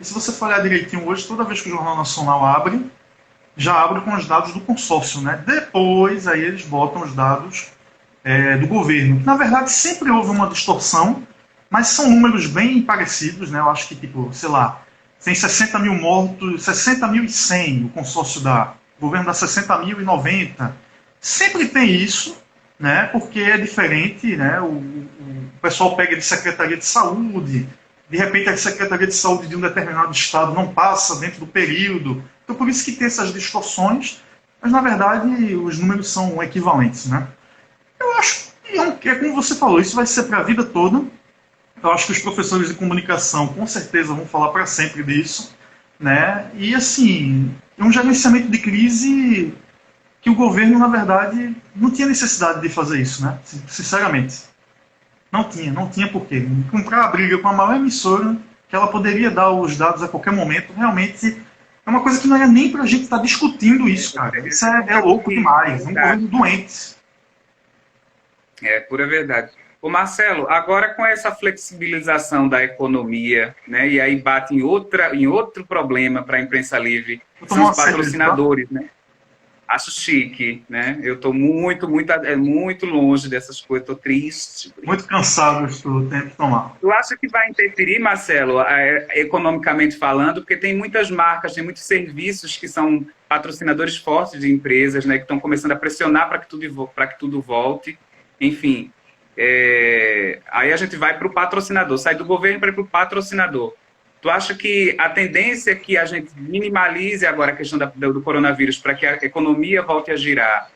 se você for olhar direitinho hoje, toda vez que o Jornal Nacional abre, já abre com os dados do consórcio, né? Depois, aí eles botam os dados do governo. Na verdade, sempre houve uma distorção, mas são números bem parecidos, né? Eu acho que, tipo, sei lá, tem 60 mil mortos, 60.100 o consórcio dá. O governo dá 60.090. Sempre tem isso, né? Porque é diferente, né? O pessoal pega de Secretaria de Saúde, de repente a Secretaria de Saúde de um determinado estado não passa dentro do período. Então por isso que tem essas distorções, mas na verdade os números são equivalentes, né? Eu acho que é como você falou, isso vai ser para a vida toda. Eu acho que os professores de comunicação com certeza vão falar para sempre disso, né? E assim, é um gerenciamento de crise que o governo, na verdade, não tinha necessidade de fazer isso, né? Sinceramente. Não tinha porquê. Comprar a briga com a maior emissora, que ela poderia dar os dados a qualquer momento, realmente é uma coisa que não era nem pra gente estar discutindo isso, cara. Isso é louco demais. É um governo doente. É pura verdade. Ô Marcelo, agora com essa flexibilização da economia, né, e aí bate em outro problema para a imprensa livre, Vou que tomar são uma os cerveja, tá? patrocinadores, né? Acho chique, né? Eu estou muito longe dessas coisas, estou triste. Muito cansado, estou tendo que tomar. Tu acha que vai interferir, Marcelo, economicamente falando, porque tem muitas marcas, tem muitos serviços que são patrocinadores fortes de empresas, né, que estão começando a pressionar para que tudo volte. Enfim, aí a gente vai para o patrocinador, sai do governo para ir para o patrocinador. Tu acha que a tendência é que a gente minimalize agora a questão do coronavírus para que a economia volte a girar,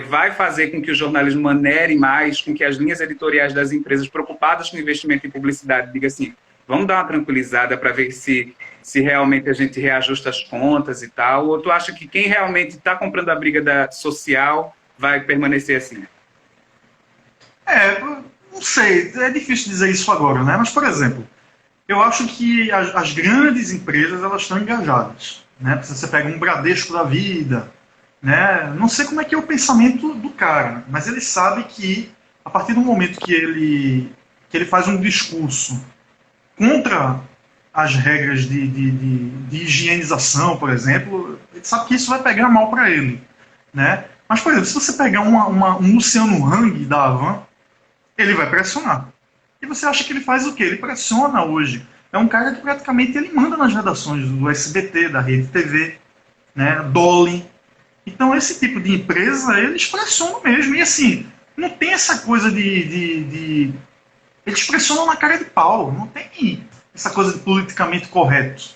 vai fazer com que o jornalismo manere mais, com que as linhas editoriais das empresas preocupadas com investimento em publicidade digam assim, vamos dar uma tranquilizada para ver se realmente a gente reajusta as contas e tal, ou tu acha que quem realmente está comprando a briga social vai permanecer assim? Não sei, é difícil dizer isso agora, né? Mas, por exemplo, eu acho que as grandes empresas elas estão engajadas, né? Se você pega um Bradesco da vida, né? Não sei como é que é o pensamento do cara, mas ele sabe que a partir do momento que ele faz um discurso contra as regras de higienização, por exemplo, ele sabe que isso vai pegar mal para ele, né? Mas, por exemplo, se você pegar um Luciano Hang da Havan, ele vai pressionar. E você acha que ele faz o quê? Ele pressiona hoje. É um cara que praticamente ele manda nas redações do SBT, da Rede TV, né? Dolly. Então esse tipo de empresa, eles pressionam mesmo. E assim, não tem essa coisa eles pressionam na cara de pau. Não tem essa coisa de politicamente correto,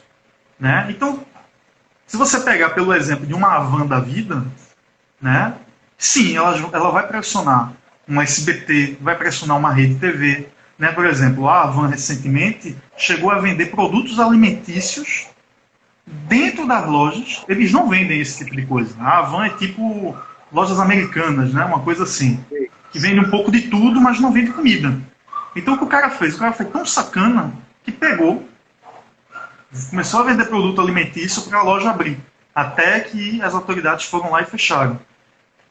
né? Então, se você pegar pelo exemplo de uma Havan da vida, né? Sim, ela vai pressionar um SBT, vai pressionar uma Rede TV, né? Por exemplo, a Havan recentemente chegou a vender produtos alimentícios Dentro das lojas, eles não vendem esse tipo de coisa. A Havan é tipo lojas americanas, né? Uma coisa assim. Que vende um pouco de tudo, mas não vende comida. Então o que o cara fez? O cara foi tão sacana que pegou, começou a vender produto alimentício para a loja abrir. Até que as autoridades foram lá e fecharam.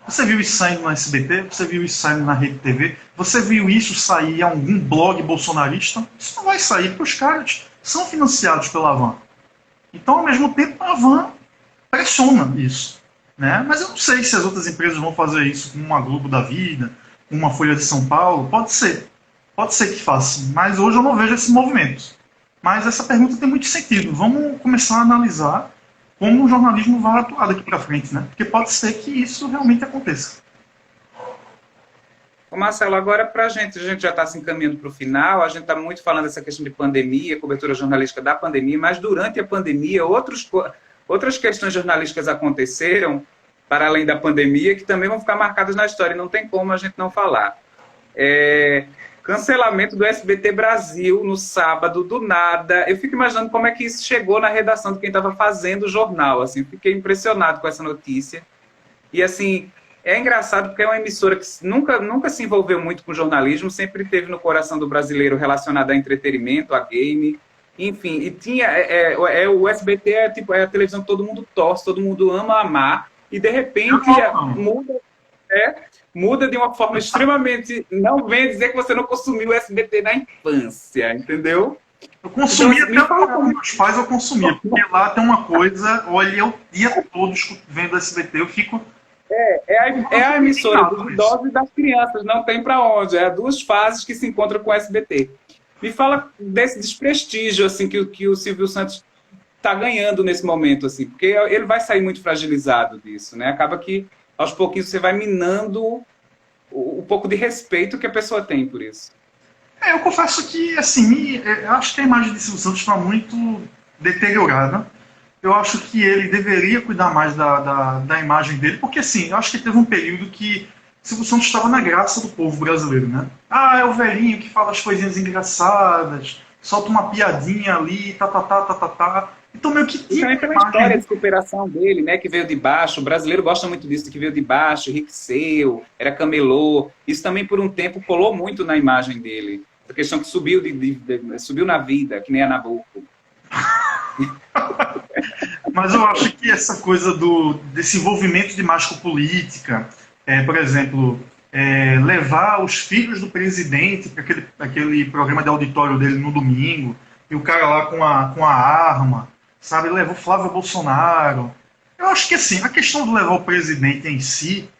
Você viu isso saindo na SBT? Você viu isso saindo na Rede TV? Você viu isso sair em algum blog bolsonarista? Isso não vai sair, porque os caras são financiados pela Havan. Então, ao mesmo tempo, a Havan pressiona isso. Né? Mas eu não sei se as outras empresas vão fazer isso com uma Globo da Vida, com uma Folha de São Paulo. Pode ser. Pode ser que faça. Mas hoje eu não vejo esse movimento. Mas essa pergunta tem muito sentido. Vamos começar a analisar como o jornalismo vai atuar daqui para frente, né? Porque pode ser que isso realmente aconteça. Ô Marcelo, agora para a gente já está se encaminhando para o final, a gente está muito falando dessa questão de pandemia, cobertura jornalística da pandemia, mas durante a pandemia outras questões jornalísticas aconteceram, para além da pandemia, que também vão ficar marcadas na história, e não tem como a gente não falar. Cancelamento do SBT Brasil no sábado, do nada. Eu fico imaginando como é que isso chegou na redação de quem estava fazendo o jornal. Assim, fiquei impressionado com essa notícia. E assim, é engraçado porque é uma emissora que nunca se envolveu muito com jornalismo, sempre teve no coração do brasileiro relacionado a entretenimento, a game, enfim. E tinha o SBT é a televisão que todo mundo torce, todo mundo ama amar, e de repente muda de uma forma extremamente... Não vem dizer que você não consumiu o SBT na infância, entendeu? Eu consumia até com meus pais, eu consumia, porque lá tem uma coisa, olha, eu dia todo vendo SBT, eu fico... É a emissora dos idosos e das crianças, não tem para onde. É duas fases que se encontram com o SBT. Me fala desse desprestígio assim, que o Silvio Santos está ganhando nesse momento, assim, porque ele vai sair muito fragilizado disso, né? Acaba que, aos pouquinhos, você vai minando o pouco de respeito que a pessoa tem por isso. Eu confesso que, assim, eu acho que a imagem de Silvio Santos está muito deteriorada. Eu acho que ele deveria cuidar mais da imagem dele, porque, assim, eu acho que teve um período que Silvio Santos estava na graça do povo brasileiro, né? É o velhinho que fala as coisinhas engraçadas, solta uma piadinha ali, tá. Então, meio que... E também tem uma história de superação dele, né, que veio de baixo. O brasileiro gosta muito disso, que veio de baixo, enriqueceu, era camelô. Isso também, por um tempo, colou muito na imagem dele. A questão que subiu, subiu na vida, que nem a Nabucco. Mas eu acho que essa coisa desse envolvimento de mais com política, por exemplo, levar os filhos do presidente para aquele programa de auditório dele no domingo, e o cara lá com a arma, sabe, levou Flávio Bolsonaro. Eu acho que, assim, a questão de levar o presidente em si,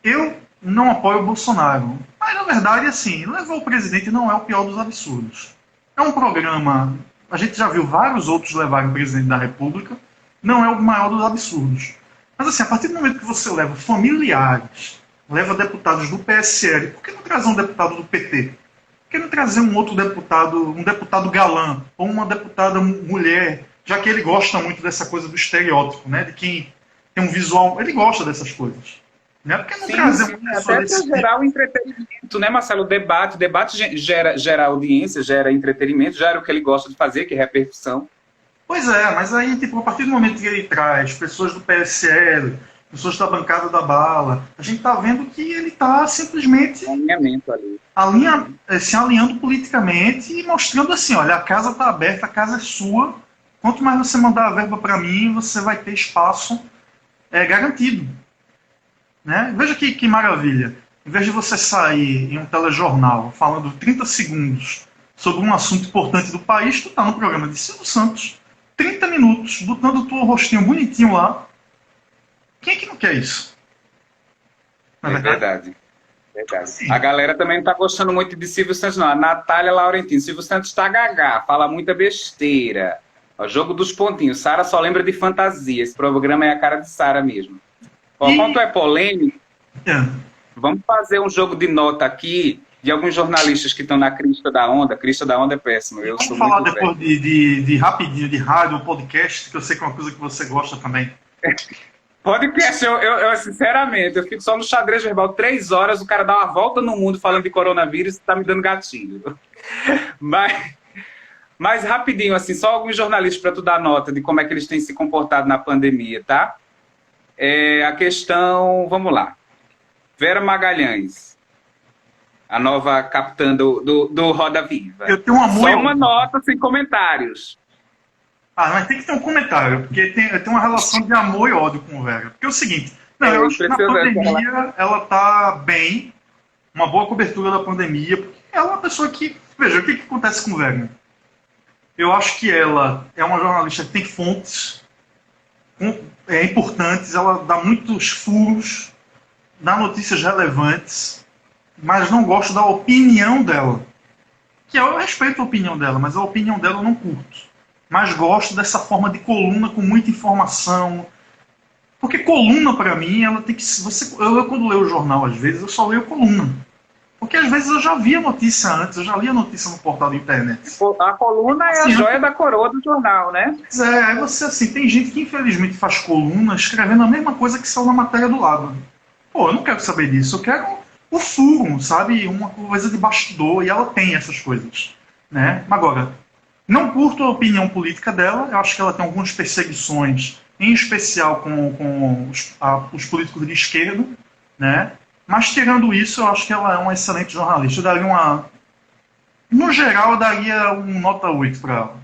eu não apoio o Bolsonaro. Mas, na verdade, assim, levar o presidente não é o pior dos absurdos. É um programa... A gente já viu vários outros levarem o presidente da República, não é o maior dos absurdos. Mas, assim, a partir do momento que você leva familiares, leva deputados do PSL, por que não trazer um deputado do PT? Por que não trazer um outro deputado, um deputado galã, ou uma deputada mulher, já que ele gosta muito dessa coisa do estereótipo, né? De quem tem um visual... Ele gosta dessas coisas. Né? Por que não trazer uma pessoa até para gerar o entretenimento, né, Marcelo? O debate gera audiência, gera entretenimento, gera o que ele gosta de fazer, que é repercussão. Pois é, mas aí, tipo, a partir do momento que ele traz pessoas do PSL, pessoas da bancada da bala, a gente tá vendo que ele tá simplesmente alinhamento ali. Se alinhando politicamente e mostrando assim, olha, a casa tá aberta, a casa é sua, quanto mais você mandar a verba para mim, você vai ter espaço garantido. Né? Veja que maravilha. Em vez de você sair em um telejornal falando 30 segundos sobre um assunto importante do país, tu tá no programa de Silvio Santos, 30 minutos, botando o teu rostinho bonitinho lá. Quem é que não quer isso? É verdade. A galera também não tá gostando muito de Silvio Santos, não. A Natália Laurentino. Silvio Santos tá gagá, fala muita besteira. O jogo dos pontinhos. Sara só lembra de fantasia. Esse programa é a cara de Sara mesmo. Quanto é polêmico, vamos fazer um jogo de nota aqui de alguns jornalistas que estão na crista da onda. Crista da onda é péssimo. Vamos falar depois de rapidinho, de rádio, podcast, que eu sei que é uma coisa que você gosta também. Podcast, eu sinceramente, eu fico só no xadrez verbal 3 horas, o cara dá uma volta no mundo falando de coronavírus e tá me dando gatilho. Mas rapidinho, assim, só alguns jornalistas para tu dar nota de como é que eles têm se comportado na pandemia, tá? A questão, vamos lá. Vera Magalhães, a nova capitã do Roda Viva. Eu tenho um amor. Só uma nota sem comentários. Mas tem que ter um comentário, porque tem uma relação de amor e ódio com o Vera. Porque é o seguinte, eu acho que na pandemia ela tá bem, uma boa cobertura da pandemia, porque ela é uma pessoa que, veja, o que acontece com o Vera? Eu acho que ela é uma jornalista que tem fontes importantes, ela dá muitos furos, dá notícias relevantes, mas não gosto da opinião dela. Que eu respeito a opinião dela, mas a opinião dela eu não curto. Mas gosto dessa forma de coluna com muita informação. Porque coluna, para mim, ela tem que... Eu, quando leio o jornal, às vezes, eu só leio coluna. Porque, às vezes, eu já vi a notícia antes, eu já li a notícia no portal da internet. A coluna é assim, a joia da coroa do jornal, né? Aí você, assim, tem gente que, infelizmente, faz coluna escrevendo a mesma coisa que saiu na matéria do lado. Pô, eu não quero saber disso, eu quero o furo, sabe? Uma coisa de bastidor, e ela tem essas coisas, né? Agora, não curto a opinião política dela, eu acho que ela tem algumas perseguições, em especial com os políticos de esquerda, né? Mas, tirando isso, eu acho que ela é uma excelente jornalista. Eu daria uma... No geral, eu daria um nota 8 para ela.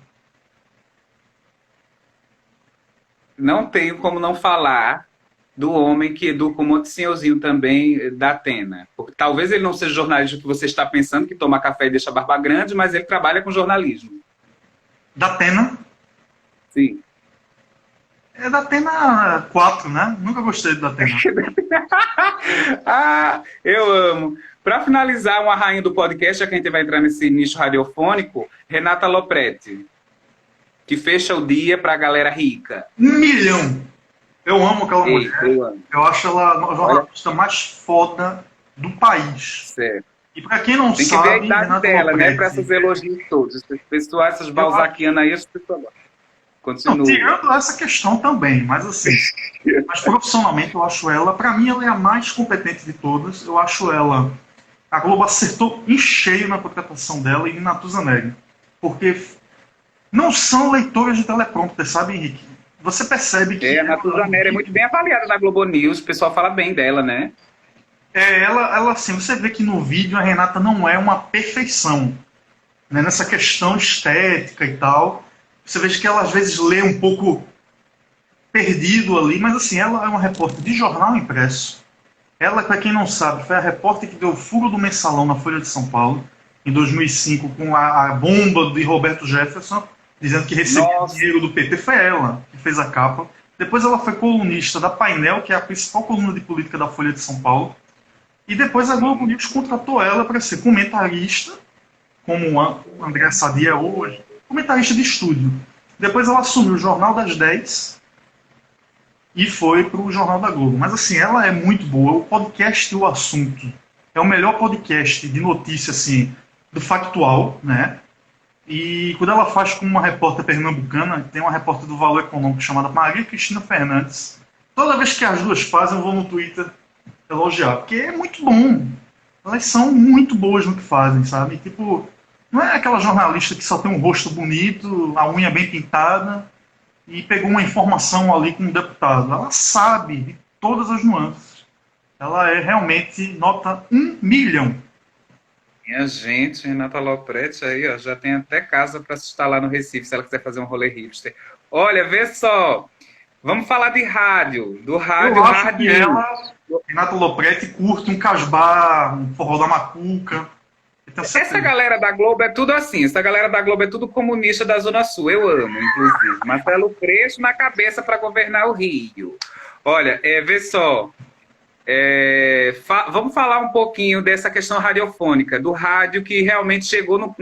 Não tenho como não falar do homem que educa um monte de senhorzinho também da Atena. Porque talvez ele não seja jornalista que você está pensando, que toma café e deixa a barba grande, mas ele trabalha com jornalismo. Da Atena? Sim. É da Atena 4, né? Nunca gostei da Atena. Eu amo. Para finalizar, uma rainha do podcast, já que a gente vai entrar nesse nicho radiofônico, Renata Lopretti, que fecha o dia para a galera rica. 1 milhão! Eu amo aquela mulher. Eu acho ela a jornalista mais foda do país. Certo. E para quem não sabe... Tem que ver a idade Renata dela, Lopretti, né? Para essas elogios todos. Essas pessoas, essas balzaquianas aí, as pessoas... Não, tirando essa questão também, mas assim, mas profissionalmente eu acho ela, para mim ela é a mais competente de todas, eu acho ela, a Globo acertou em cheio na contratação dela e na Natuzaneri, porque não são leitores de teleprompter, sabe, Henrique? Você percebe que... a Natuzaneri é muito bem avaliada na Globo News, o pessoal fala bem dela, né? Ela assim, você vê que no vídeo a Renata não é uma perfeição, né, nessa questão estética e tal. Você vê que ela às vezes lê um pouco perdido ali, mas assim, ela é uma repórter de jornal impresso. Ela, para quem não sabe, foi a repórter que deu o furo do mensalão na Folha de São Paulo, em 2005, com a bomba de Roberto Jefferson, dizendo que recebia dinheiro do PT. Foi ela que fez a capa. Depois ela foi colunista da Painel, que é a principal coluna de política da Folha de São Paulo. E depois a Globo News contratou ela para ser comentarista, como o André Sadia hoje, comentarista de estúdio. Depois ela assumiu o Jornal das 10 e foi para o Jornal da Globo. Mas assim, ela é muito boa. O podcast O Assunto é o melhor podcast de notícia assim, do factual, né? E quando ela faz com uma repórter pernambucana, tem uma repórter do Valor Econômico chamada Maria Cristina Fernandes. Toda vez que as duas fazem, eu vou no Twitter elogiar, porque é muito bom. Elas são muito boas no que fazem, sabe? Tipo, não é aquela jornalista que só tem um rosto bonito, a unha bem pintada e pegou uma informação ali com um deputado. Ela sabe de todas as nuances. Ela é realmente nota 1 milhão. Minha gente, Renata Lopretti aí, ó, já tem até casa para se instalar no Recife, se ela quiser fazer um rolê hipster. Olha, vê só, vamos falar de rádio, do rádio. Eu acho que ela, Renata Lopretti, curte um casbah, um forró da macuca. Essa galera da Globo é tudo assim, essa galera da Globo é tudo comunista da Zona Sul, eu amo, inclusive. Marcelo Freixo na cabeça para governar o Rio. Olha, vê só, vamos falar um pouquinho dessa questão radiofônica, do rádio que realmente chegou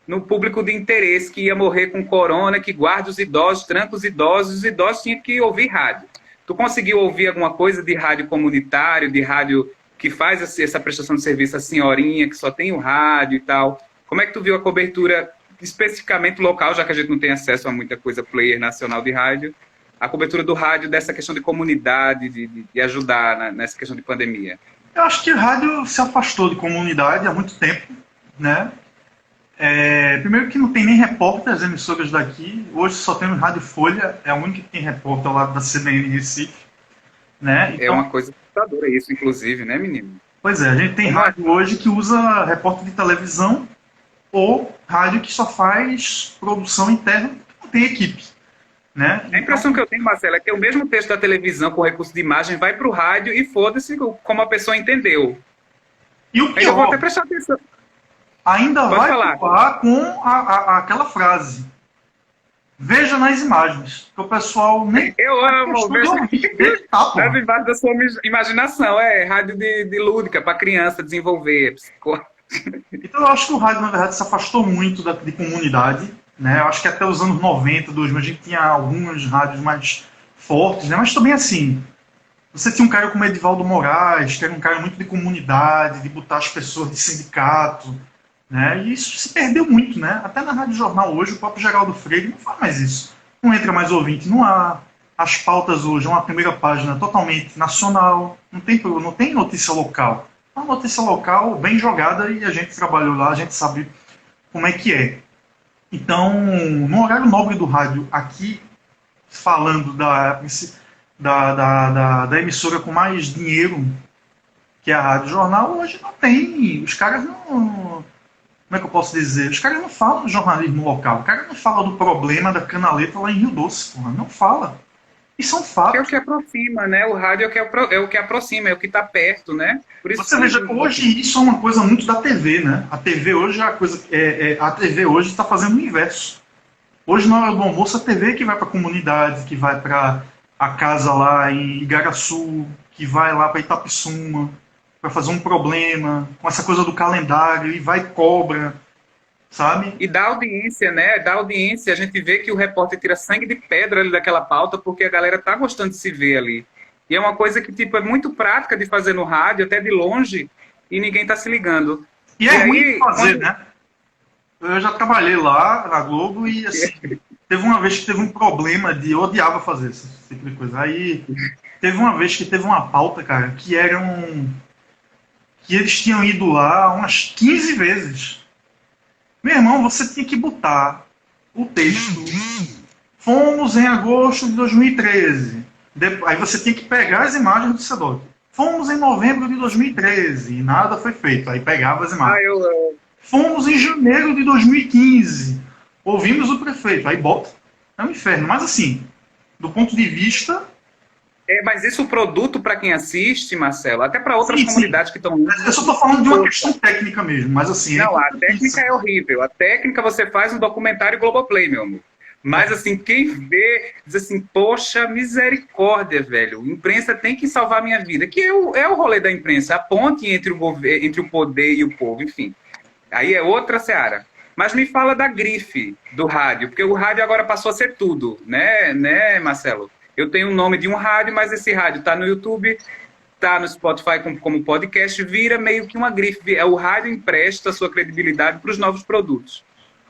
no público de interesse, que ia morrer com corona, que guarda os idosos, tranca os idosos tinham que ouvir rádio. Tu conseguiu ouvir alguma coisa de rádio comunitário, de rádio que faz essa prestação de serviço, a senhorinha, que só tem o rádio e tal? Como é que tu viu a cobertura, especificamente local, já que a gente não tem acesso a muita coisa player nacional de rádio, a cobertura do rádio dessa questão de comunidade, de ajudar nessa questão de pandemia? Eu acho que o rádio se afastou de comunidade há muito tempo, né? Primeiro que não tem nem repórter as emissoras daqui. Hoje só temos Rádio Folha, é a única que tem repórter lá da CBN Recife, né? É Então, uma coisa assustadora isso, inclusive, né, menino? pois é, a gente tem Como é? rádio hoje que usa repórter de televisão ou rádio que só faz produção interna, que não tem equipe, né? A Então, impressão que eu tenho, Marcelo, é que o mesmo texto da televisão com recurso de imagem vai para o rádio e foda-se como a pessoa entendeu. e o Ainda vou até pior, prestar atenção. ainda Pode vai falar. voar com aquela frase. Veja nas imagens, que o pessoal nem Eu amo, gostou de vejo ouvir. Tá, pô. nas embaixo da sua imaginação. É rádio de lúdica para criança desenvolver. Então eu acho que o rádio, na verdade, se afastou muito de comunidade, né? Eu acho que até os anos 90, 2000, a gente tinha algumas rádios mais fortes, né? Mas também assim, você tinha um cara como Edivaldo Moraes, que era um cara muito de comunidade, de botar as pessoas de sindicato, né? E isso se perdeu muito, né? Até na Rádio Jornal hoje, o próprio Geraldo Freire não faz mais isso. Não entra mais ouvinte no ar. As pautas hoje é uma primeira página totalmente nacional. Não tem notícia local. É uma notícia local bem jogada e a gente trabalhou lá, a gente sabe como é que é. Então, no horário nobre do rádio, aqui, falando da emissora com mais dinheiro, que é a Rádio Jornal, hoje não tem. Os caras não. Como é que eu posso dizer? Os caras não falam do jornalismo local. O cara não fala do problema da canaleta lá em Rio Doce, porra. Não fala. E são Que é o fatos. que aproxima, né? O rádio é o que aproxima, é o que está perto, né? Por isso Você que veja, hoje isso é uma coisa muito da TV, né? A TV hoje é a coisa. A TV hoje está fazendo o inverso. Hoje, na hora do almoço, a TV que vai para a comunidade, que vai para a casa lá em Igaraçu, que vai lá para Itapissuma, para fazer um problema, com essa coisa do calendário, e vai e cobra, sabe? E dá audiência, né? Dá audiência. A gente vê que o repórter tira sangue de pedra ali daquela pauta porque a galera tá gostando de se ver ali. E é uma coisa que, tipo, é muito prática de fazer no rádio, até de longe, e ninguém tá se ligando. E é ruim de fazer, né? Eu já trabalhei lá na Globo e, assim, teve uma vez que teve um problema de... Eu odiava fazer esse tipo de coisa. Aí, teve uma vez que teve uma pauta, cara, que era que eles tinham ido lá umas 15 vezes. Meu irmão, você tinha que botar o texto. Fomos em agosto de 2013. Aí você tinha que pegar as imagens do SEDOC. Fomos em novembro de 2013 e nada foi feito. Aí pegava as imagens. Fomos em janeiro de 2015. Ouvimos o prefeito. Aí bota. É um inferno. Mas assim, do ponto de vista... Mas isso o produto para quem assiste, Marcelo, até para outras Sim, comunidades que estão... Eu só estou falando de uma questão técnica mesmo. Mas assim... Não, a técnica é horrível. A técnica você faz um documentário Globoplay, meu amor. Mas, assim, quem vê, diz assim, poxa, misericórdia, velho. A imprensa tem que salvar a minha vida. Que é o rolê da imprensa, a ponte entre o poder e o povo, enfim. Aí é outra seara. Mas me fala da grife do rádio, porque o rádio agora passou a ser tudo, né, Marcelo? Eu tenho o nome de um rádio, mas esse rádio tá no YouTube, tá no Spotify como podcast, vira meio que uma grife. O rádio empresta sua credibilidade para os novos produtos.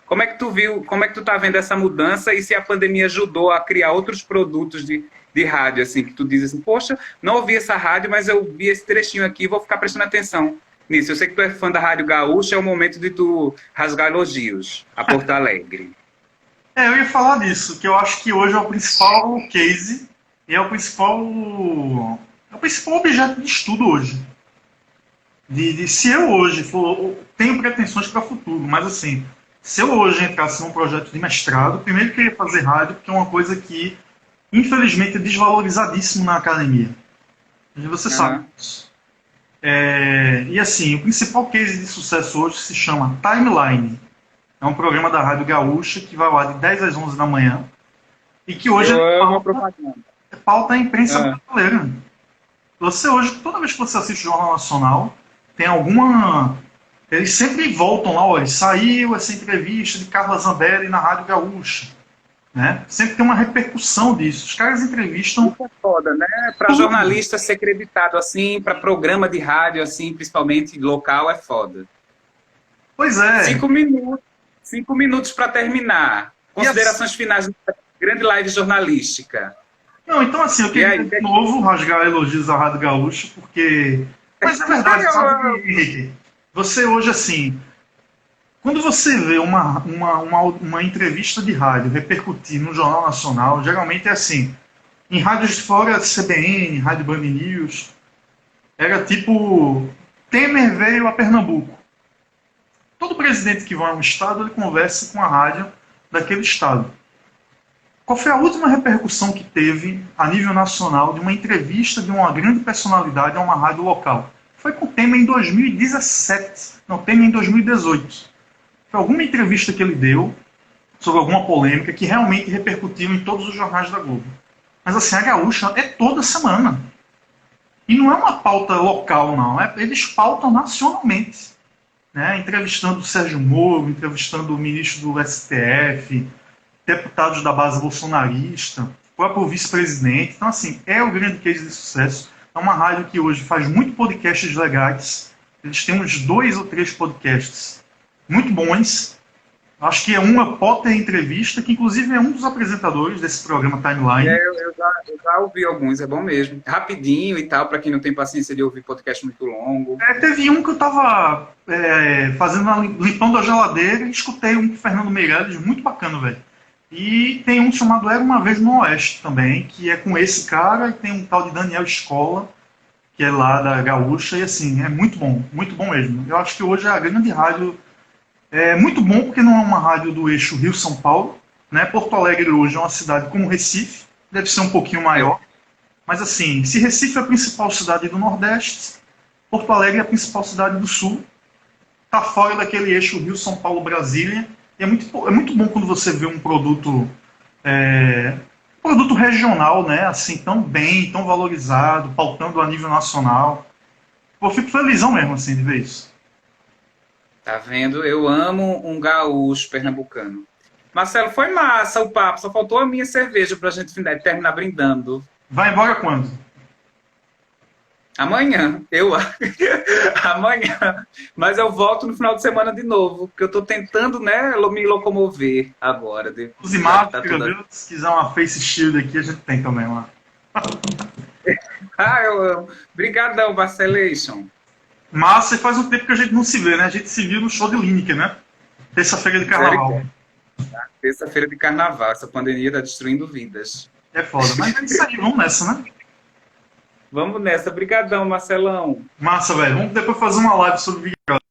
Como é que tu viu, como é que tu tá vendo essa mudança e se a pandemia ajudou a criar outros produtos de rádio, assim, que tu diz assim, poxa, não ouvi essa rádio, mas eu vi esse trechinho aqui, vou ficar prestando atenção nisso. Eu sei que tu é fã da Rádio Gaúcha, é o momento de tu rasgar elogios a Porto Alegre. Eu ia falar disso, que eu acho que hoje é o principal case e é o principal objeto de estudo hoje. Se eu hoje tenho pretensões para o futuro, mas assim, se eu hoje entrasse num projeto de mestrado, primeiro eu queria fazer rádio, porque é uma coisa que, infelizmente, é desvalorizadíssimo na academia. E você sabe disso. E assim, o principal case de sucesso hoje se chama Timeline. É um programa da Rádio Gaúcha que vai lá de 10 às 11 da manhã e que hoje pauta a imprensa brasileira. Você hoje, toda vez que você assiste o Jornal Nacional, tem alguma... Eles sempre voltam lá, olha, saiu essa entrevista de Carla Zambelli na Rádio Gaúcha. Né? Sempre tem uma repercussão disso. Os caras entrevistam... É foda, né? Para jornalista ser creditado assim, para programa de rádio assim, principalmente local, é foda. Pois é. 5 minutos para terminar. Considerações finais da grande live jornalística. Não, então assim, eu queria de novo rasgar elogios à Rádio Gaúcha, porque... Mas é verdade, sabe, Henrique? Você hoje, assim... Quando você vê uma entrevista de rádio repercutir no Jornal Nacional, geralmente é assim. Em rádios de fora, CBN, Rádio Band News, era tipo: Temer veio a Pernambuco. Todo presidente que vai a um estado, ele conversa com a rádio daquele estado. Qual foi a última repercussão que teve a nível nacional de uma entrevista de uma grande personalidade a uma rádio local? Foi com o Temer em 2017. Não, Temer em 2018. Foi alguma entrevista que ele deu sobre alguma polêmica que realmente repercutiu em todos os jornais da Globo. Mas assim, a Gaúcha é toda semana. E não é uma pauta local, não. Eles pautam nacionalmente. Né? Entrevistando o Sérgio Moro, entrevistando o ministro do STF, deputados da base bolsonarista, o próprio vice-presidente. Então, assim, é o grande case de sucesso. É uma rádio que hoje faz muito podcasts legais. Eles têm uns 2 ou 3 podcasts muito bons. Acho que é uma Potter Entrevista, que inclusive é um dos apresentadores desse programa Timeline. Eu já ouvi alguns, é bom mesmo. Rapidinho e tal, para quem não tem paciência de ouvir podcast muito longo. Teve um que eu estava limpando a geladeira e escutei um com o Fernando Meirelles, muito bacana, velho. E tem um chamado Era Uma Vez no Oeste também, que é com esse cara, e tem um tal de Daniel Escola, que é lá da Gaúcha, e assim, é muito bom mesmo. Eu acho que hoje é a grande rádio. É muito bom porque não é uma rádio do eixo Rio-São Paulo. Né? Porto Alegre hoje é uma cidade como Recife, deve ser um pouquinho maior. Mas assim, se Recife é a principal cidade do Nordeste, Porto Alegre é a principal cidade do Sul. Está fora daquele eixo Rio-São Paulo-Brasília. E é muito bom quando você vê produto regional, né? Assim, tão bem, tão valorizado, pautando a nível nacional. Eu fico felizão mesmo, assim, de ver isso. Tá vendo? Eu amo um gaúcho pernambucano. Marcelo, foi massa o papo. Só faltou a minha cerveja pra gente terminar brindando. Vai embora quando? Amanhã, amanhã, mas eu volto no final de semana de novo, porque eu tô tentando, né, me locomover agora. Use máscara, toda... se quiser uma face shield aqui, a gente tem também lá. Eu amo. Obrigadão, Marcelation. Massa, e faz um tempo que a gente não se vê, né? A gente se viu no show de Lineker, né? Terça-feira de carnaval. Terça-feira de carnaval, essa pandemia tá destruindo vidas. É foda, mas é isso aí, vamos nessa, né? Vamos nessa. Obrigadão, Marcelão. Massa, velho. Vamos depois fazer uma live sobre Big Brother.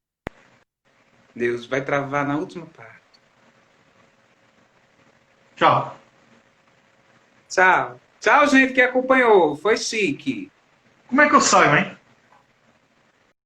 Deus, vai travar na última parte. Tchau. Tchau. Tchau, gente que acompanhou. Foi chique. Como é que eu saio, hein?